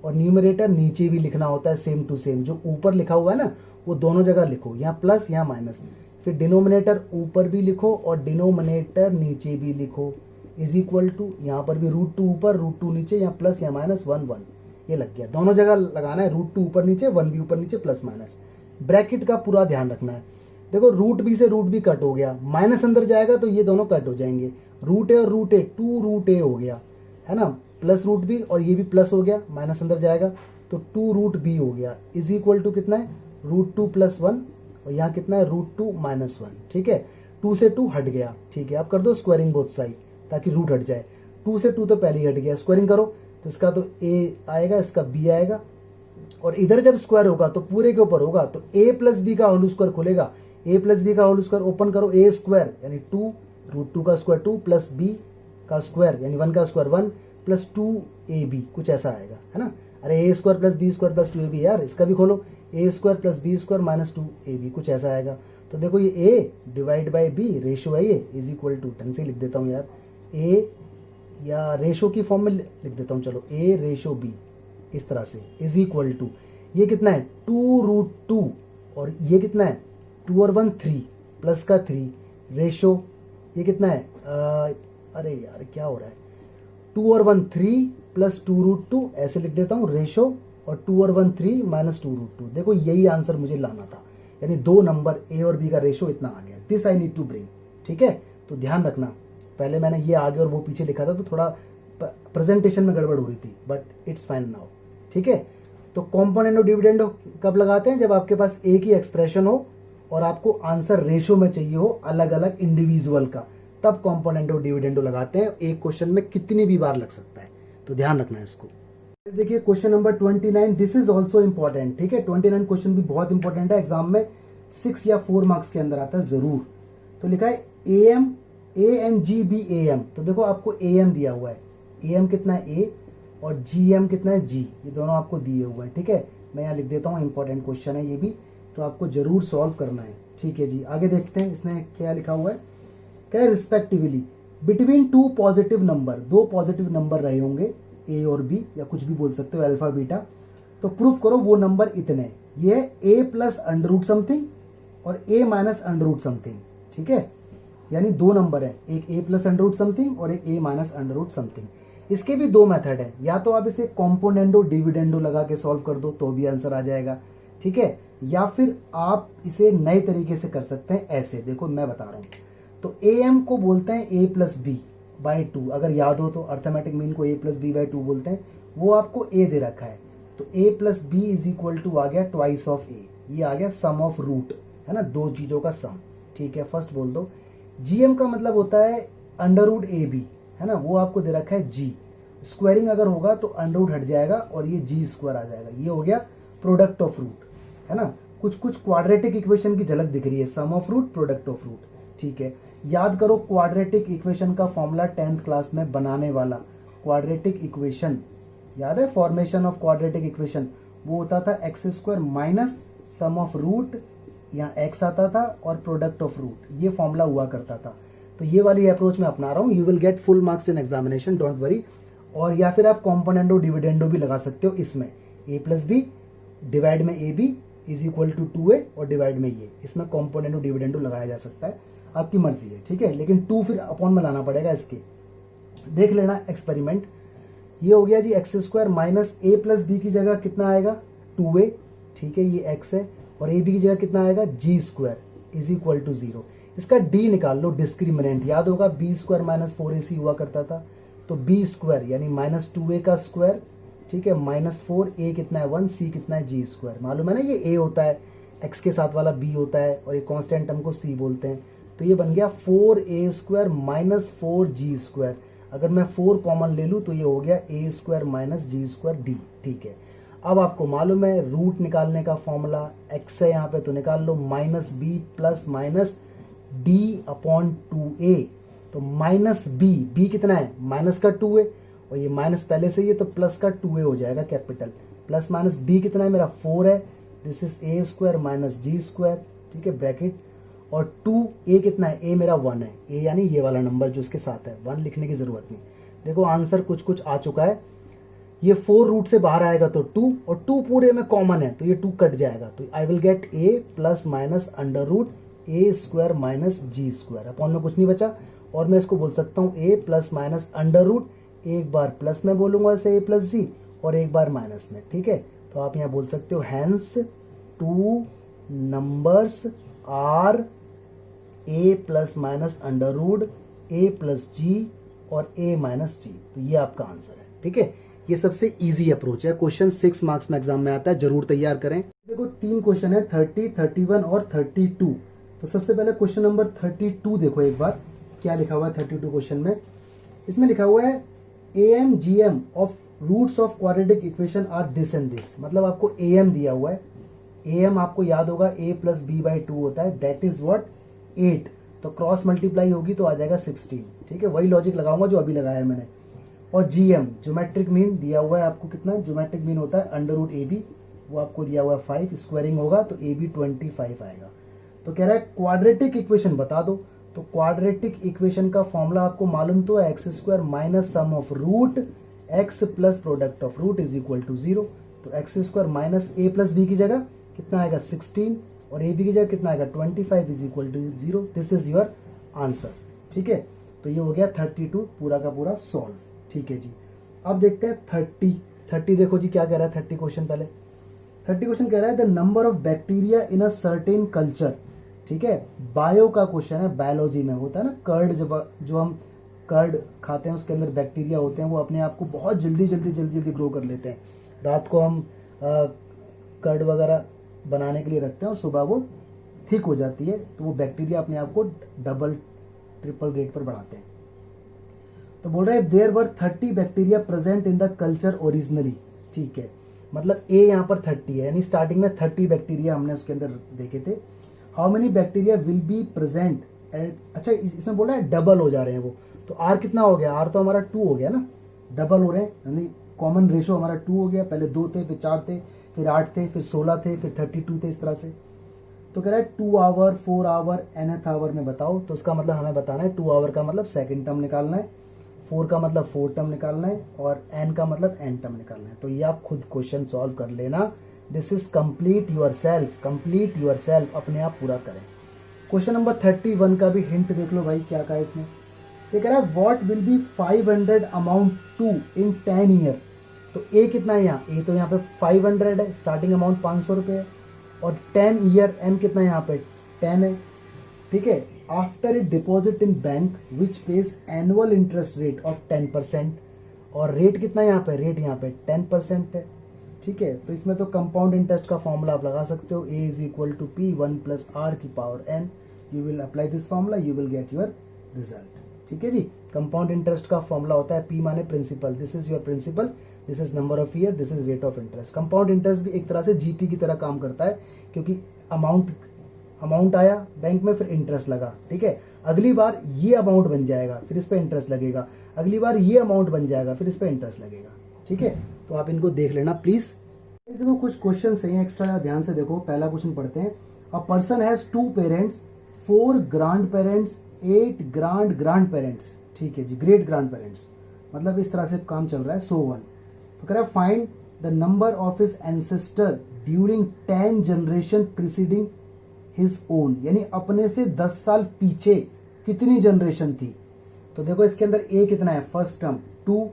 और न्यूमरेटर नीचे भी लिखना होता है, सेम टू सेम। जो ऊपर लिखा हुआ है ना वो दोनों जगह लिखो, यहाँ प्लस यहाँ माइनस। फिर डिनोमिनेटर ऊपर भी लिखो और डिनोमिनेटर नीचे भी लिखो, इज इक्वल टू, यहाँ पर भी √2 ऊपर √2 नीचे, यहाँ प्लस यहाँ माइनस 1 1, ये लग गया। दोनों जगह लगाना है, √2 ऊपर नीचे, 1 भी ऊपर नीचे, प्लस माइनस। ब्रैकेट का पूरा ध्यान रखना है। देखो √B से √B कट हो गया, माइनस अंदर जाएगा तो ये दोनों कट हो जाएंगे, √A और √A 2 √A हो गया, है ना, प्लस √B, और ये भी प्लस हो गया, माइनस अंदर जाएगा तो 2 √B हो गया, इज इक्वल टू कितना है, √2 + 1, और यहाँ कितना है, √2 - 1, ठीक है। 2 से 2 हट गया, ठीक है। आप कर दो स्क्वायरिंग बोथ साइड ताकि रूट हट जाए। 2 से 2 तो पहले ही हट गया, स्क्वायरिंग करो तो इसका तो A आएगा, इसका B आएगा, और इधर जब स्क्वायर होगा तो पूरे के ऊपर होगा तो A + B का होल स्क्वायर खुलेगा, A + B का होल स्क्वायर ओपन करो, A स्क्वायर यानी 2, √2 का स्क्वायर 2 प्लस B का स्क्वायर यानी 1 का स्क्वायर 1 प्लस 2AB, कुछ ऐसा आएगा, है ना। अरे A square plus B square plus 2AB, यार इसका भी खोलो, A square plus B square minus 2AB, कुछ ऐसा आएगा। तो देखो ये A divide by B ratio है, ये इज इक्वल टू, ढंग से लिख देता हूँ यार, A या रेशो की फॉर्म में लिख देता हूँ, चलो A/B इस तरह से, इज इक्वल टू, ये कितना है 2 √2, और ये कितना है 2 और 1 3 प्लस का 3 रेशो, ये कितना है अरे यार क्या हो रहा है, 2 और 1 3 प्लस 2 √2, ऐसे लिख देता हूँ रेशो, और 2 और 1 3 माइनस 2 √2। देखो यही आंसर मुझे लाना था, यानी 2 नंबर A और B का रेशो इतना आ गया, this I need to bring, ठीक है। तो ध्यान रखना, पहले मैंने ये आगे और वो पीछे लिखा था तो थोड़ा प्रेजेंटेशन में गड़बड़ हो रही थी, बट इट्स फाइन नाउ, ठीक है। तो कॉम्पोनेंट डिविडेंड कब लगाते हैं, जब आपके पास एक ही एक्सप्रेशन हो और आपको आंसर रेशो में चाहिए हो अलग अलग इंडिविजुअल का, तब कॉम्पोनेंट डिविडेंडो लगाते हैं। एक क्वेश्चन में कितनी भी बार लग सकता है, तो ध्यान रखना है इसको। देखिए question number 29, this is also important, ठीक है। 29 क्वेश्चन भी बहुत इंपॉर्टेंट है, एग्जाम में 6 या 4 मार्क्स के अंदर आता है जरूर। तो लिखा है A M A and G B A M. तो देखो आपको ए एम दिया हुआ है, ए एम कितना है ए, और जी एम कितना है जी, ये दोनों आपको दिए हुए हैं, ठीक है। मैं यहाँ लिख देता हूँ, इंपॉर्टेंट क्वेश्चन है ये भी, तो आपको जरूर सॉल्व करना है, ठीक है जी। आगे देखते हैं इसने क्या लिखा हुआ है। क्या है, respectively between two positive number, दो पॉजिटिव नंबर रहे होंगे ए और बी, या कुछ भी बोल सकते हो, अल्फा बीटा, तो प्रूफ करो वो नंबर इतने। ये है ए प्लस अंडर रूट समथिंग और ए माइनस अंडर रूट समथिंग, ठीक है। यानी दो नंबर है, एक ए प्लस अंडर रूट समथिंग और एक ए माइनस अंडर रूट समथिंग। इसके भी दो मेथड है, या तो आप इसे कॉम्पोनेंडो डिविडेंडो लगा के सॉल्व कर दो तो भी आंसर आ जाएगा, ठीक है, या फिर आप इसे नए तरीके से कर सकते हैं ऐसे। देखो मैं बता रहा हूँ, तो ए एम को बोलते हैं a plus b by two, अगर याद हो तो अर्थमेटिक मीन को a plus b by two बोलते हैं। वो आपको ए दे रखा है, तो a plus b is equal to आ गया ट्वाइस ऑफ ए, ये आ गया सम ऑफ रूट, है ना, दो चीजों का सम, ठीक है। फर्स्ट बोल दो। जीएम का मतलब होता है अंडर रूट ए बी, है ना, वो आपको दे रखा है जी। स्क्वायरिंग अगर होगा तो अंडर रूट हट जाएगा और ये जी स्क्वायर आ जाएगा, ये हो गया प्रोडक्ट ऑफ रूट, है ना। कुछ कुछ क्वाड्रेटिक इक्वेशन की झलक दिख रही है, sum of root product of root, ठीक है। याद करो क्वाड्रेटिक इक्वेशन का फॉर्मूला 10th क्लास में बनाने वाला, क्वाड्रेटिक इक्वेशन याद है, फॉर्मेशन ऑफ क्वाड्रेटिक इक्वेशन, वो होता था X square minus sum of root, यहाँ एक्स आता था और प्रोडक्ट ऑफ रूट, ये फॉर्मूला हुआ करता था। तो ये वाली अप्रोच मैं अपना रहा हूँ, you will get full marks in examination, don't worry. और या फिर आप कॉम्पोनेंडो डिविडेंडो भी लगा सकते हो इसमें, ए प्लस बी डिवाइड में A B is equal to 2a और डिवाइड में ये, इसमें कॉम्पोनेंडो डिविडेंडो लगाया जा सकता है, आपकी मर्जी है, ठीक है। लेकिन 2 फिर अपॉन में लाना पड़ेगा इसके। देख लेना एक्सपेरिमेंट, ये हो गया जी x square minus a plus b की जगह कितना आएगा 2a, ठीक है, ये x है, और ए बी की जगह कितना आएगा जी स्क्वायर इज इक्वल टू 0। इसका d निकाल लो, डिस्क्रिमिनेंट याद होगा, बी स्क्वायर माइनस 4ac हुआ करता था, तो बी स्क्वायर यानी माइनस 2a का स्क्वायर, ठीक है, माइनस 4, a कितना है 1, c कितना है जी स्क्वायर। मालूम है ना, ये a होता है, x के साथ वाला b होता है, और ये कांस्टेंट टर्म को c बोलते हैं। तो ये बन गया 4a square minus 4g square. अगर मैं 4 कॉमन ले लूँ तो ये हो गया a square minus G square d, ठीक है। अब आपको मालूम है रूट निकालने का फॉर्मूला, x है यहाँ पे तो निकाल लो minus b plus minus d upon 2a। तो माइनस बी कितना है, माइनस का 2a, और ये माइनस पहले से ही है तो प्लस का 2a हो जाएगा कैपिटल, प्लस माइनस डी कितना है मेरा 4 है, this is a square minus G square, ठीक है, ब्रैकेट, और 2a कितना है, a मेरा 1 है, a यानी ये वाला नंबर जो इसके साथ है, 1 लिखने की जरूरत नहीं। देखो आंसर कुछ कुछ आ चुका है, ये 4 रूट से बाहर आएगा तो 2, और 2 पूरे में कॉमन है तो ये 2 कट जाएगा, तो I will get a plus minus under root A square minus G square, upon में कुछ नहीं बचा, और मैं इसको बोल सकता हूँ a plus minus under root, एक बार प्लस में बोलूंगा इसे a प्लस जी, और एक बार माइनस में, ठीक है। तो आप यहाँ बोल सकते हो hence 2 numbers are a plus minus under root a plus g और a माइनस जी, तो ये आपका आंसर है, ठीक है। ये सबसे इजी अप्रोच है, क्वेश्चन 6 मार्क्स में एग्जाम में आता है, जरूर तैयार करें। देखो 3 क्वेश्चन है, 30, 31 और 32। तो सबसे पहले क्वेश्चन नंबर 32 देखो एक बार क्या लिखा हुआ है 32 क्वेश्चन में। इसमें लिखा हुआ है am gm of roots of quadratic equation are this and this, मतलब आपको am दिया हुआ है, am आपको याद होगा a प्लस बी बाई 2 होता है, दैट इज व्हाट 8, तो क्रॉस मल्टीप्लाई होगी तो आ जाएगा 16, ठीक है, वही लॉजिक लगाऊंगा जो अभी लगाया है मैंने। और जीएम ज्योमेट्रिक मीन दिया हुआ है आपको कितना, ज्योमेट्रिक मीन होता है अंडर रूट ए बी, वो आपको दिया हुआ है 5, स्क्वायरिंग होगा तो ए बी 25 आएगा। तो कह रहा है क्वाड्रेटिक इक्वेशन बता दो, तो क्वाड्रेटिक इक्वेशन का फॉर्मूला आपको मालूम तो है, x square minus sum of root x plus product of root is equal to 0। तो x square minus a plus b की जगह कितना आएगा 16, और ए बी की जगह कितना आएगा 25 is equal to 0, this is your answer, ठीक है। तो ये हो गया 32 पूरा का पूरा सॉल्व, ठीक है जी। अब देखते हैं 30 देखो जी क्या कह रहा है 30 क्वेश्चन। पहले 30 क्वेश्चन कह रहा है the number of bacteria in a certain culture, ठीक है, बायो का क्वेश्चन है, बायोलॉजी में होता है ना, कर्ड जो हम कर्ड खाते हैं उसके अंदर बैक्टीरिया होते हैं, वो अपने आप को बहुत जल्दी ग्रो कर लेते हैं। रात को हम कर्ड वगैरह बनाने के लिए रखते हैं और सुबह वो थिक हो जाती है, तो वो बैक्टीरिया अपने आप को डबल ट्रिपल ग्रेड पर बढ़ाते हैं। तो बोल रहे हैं there were 30 bacteria present in the culture originally, ठीक है, मतलब ए यहाँ पर 30 है, यानी स्टार्टिंग में 30 बैक्टीरिया हमने उसके अंदर देखे थे। How many bacteria will be present at, अच्छा इसमें बोला है डबल हो जा रहे हैं वो, तो आर कितना हो गया, आर तो हमारा 2 हो गया ना, डबल हो रहे हैं, यानी कॉमन रेशो हमारा 2 हो गया, पहले 2 थे, फिर 4 थे, फिर 8 थे, फिर 16 थे, फिर 32 थे, इस तरह से। तो कह रहा है 2 आवर 4 आवर nth आवर में बताओ, तो इसका मतलब हमें बताना है 2 आवर का मतलब सेकंड टर्म निकालना है, 4 का मतलब 4 टर्म निकालना है, और n का मतलब n टर्म निकालना है। तो ये आप खुद क्वेश्चन सॉल्व कर लेना। This is complete your self, अपने आप पूरा करें। क्वेश्चन नंबर 31 का भी हिंट देख लो भाई, क्या कहा है इसने। ये कह रहा है what will be 500 amount to in 10 year. तो ए कितना है यहाँ, ए तो यहाँ पे 500 है, स्टार्टिंग अमाउंट 500 रुपये है, और 10 ईयर एन कितना है यहाँ पे 10 है, ठीक है। After it deposit in bank which page annual interest rate of 10%, और रेट कितना है यहाँ पे, रेट यहाँ पे 10% है, ठीक है। तो इसमें तो कंपाउंड इंटरेस्ट का फॉर्मूला आप लगा सकते हो, A is equal to P 1 plus R की power N. You will apply this formula, you will get your result, ठीक है जी। कंपाउंड इंटरेस्ट का फॉर्मूला होता है पी माने principal, this is your principal, this is number of year, this is rate of interest. Compound interest भी एक तरह से जीपी की तरह काम करता है, क्योंकि अमाउंट आया बैंक में, फिर इंटरेस्ट लगा, ठीक है। अगली बार ये अमाउंट बन जाएगा, फिर इस पर इंटरेस्ट लगेगा, अगली बार ये अमाउंट बन जाएगा, फिर इस पर इंटरेस्ट लगेगा, ठीक है। तो आप इनको देख लेना प्लीज। देखो कुछ क्वेश्चन हैं एक्स्ट्रा, ध्यान से देखो। पहला क्वेश्चन पढ़ते हैं। A person has 2 parents, 4 grand parents, 8 grand parents, ठीक है जी, ग्रेट ग्रांड पेरेंट्स, मतलब इस तरह से काम चल रहा है। सो वन, तो कह रहा है find the number of his ancestor during 10 generation preceding his own, यानी अपने से 10 साल पीछे कितनी जनरेशन थी। तो देखो इसके अंदर ए कितना है, फर्स्ट टर्म 2,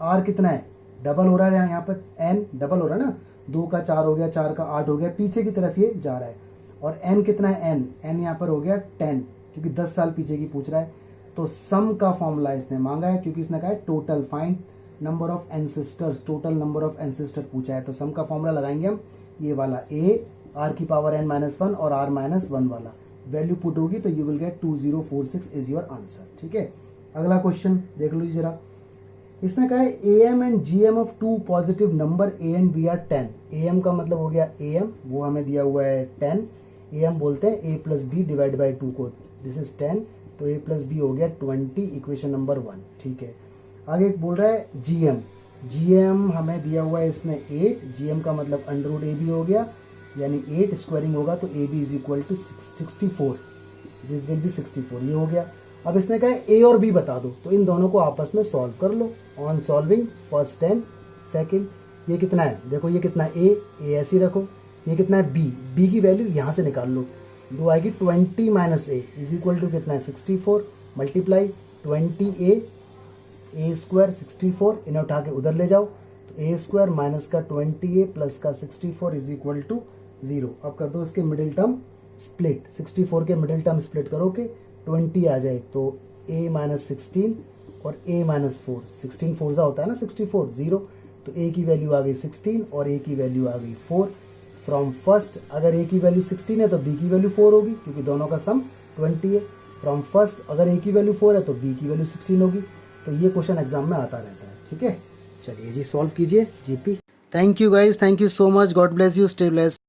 आर कितना है, डबल हो रहा है यहाँ पर, एन डबल हो रहा है ना, 2 का 4 हो गया, 4 का 8 हो गया, पीछे की तरफ ये जा रहा है, और एन कितना है, एन यहाँ पर हो गया 10, क्योंकि 10 साल पीछे की पूछ रहा है। तो सम का फॉर्मूला इसने मांगा है, क्योंकि इसने कहा है total find number of ancestors, total number of ancestor पूछा है। तो सम का फॉर्मूला लगाएंगे हम, ये वाला ए आर की पावर n माइनस 1 और r माइनस 1 वाला वैल्यू पुट होगी, तो you will gate 2046 is your answer, ठीक है। अगला क्वेश्चन देख लो जरा। इसने कहा है A M and G M of 2 positive number a and b are 10। A M का मतलब हो गया ए एम, वो हमें दिया हुआ है 10, ए एम बोलते हैं a plus B divide by 2 को, दिस इज 10, तो ए प्लस बी हो गया 20, इक्वेशन नंबर 1, ठीक है। आगे एक बोल रहा है जी एम, जी एम हमें दिया हुआ है इसने 8, जी एम का मतलब अंडर रूट ए बी हो गया, यानी 8 स्क्वायरिंग होगा तो a B is equal to 64, this will be 64, ये हो गया। अब इसने कहा ए और बी बता दो, तो इन दोनों को आपस में सॉल्व कर लो। ऑन सॉल्विंग फर्स्ट 10 सेकंड, ये कितना है, देखो ये कितना है ए ऐसे ही रखो, ये कितना है बी की वैल्यू यहाँ से निकाल लो, दो आएगी 20 minus a is equal to कितना है 64, मल्टीप्लाई 20 ए स्क्वायर 64, इन्हें उठा के उधर ले जाओ, तो ए स्क्वायर माइनस का 20 प्लस का 64 इज इक्वल टू 0। अब कर दो इसके मिडिल टर्म स्प्लिट, 64 के मिडिल टर्म स्प्लिट करो के 20 आ जाए, तो a माइनस 16 और a माइनस 4, 16 फोर्जा होता है ना 64, 0, तो a की वैल्यू आ गई 16 और a की वैल्यू आ गई 4। फ्रॉम फर्स्ट, अगर a की वैल्यू 16 है तो b की वैल्यू 4 होगी, क्योंकि दोनों का सम 20 है। फ्रॉम फर्स्ट अगर a की वैल्यू 4 है तो b की वैल्यू 16 होगी। तो ये क्वेश्चन एग्जाम में आता रहता है, ठीक है। चलिए जी सॉल्व कीजिए GP. Thank you guys, thank you so much, God bless you, stay blessed.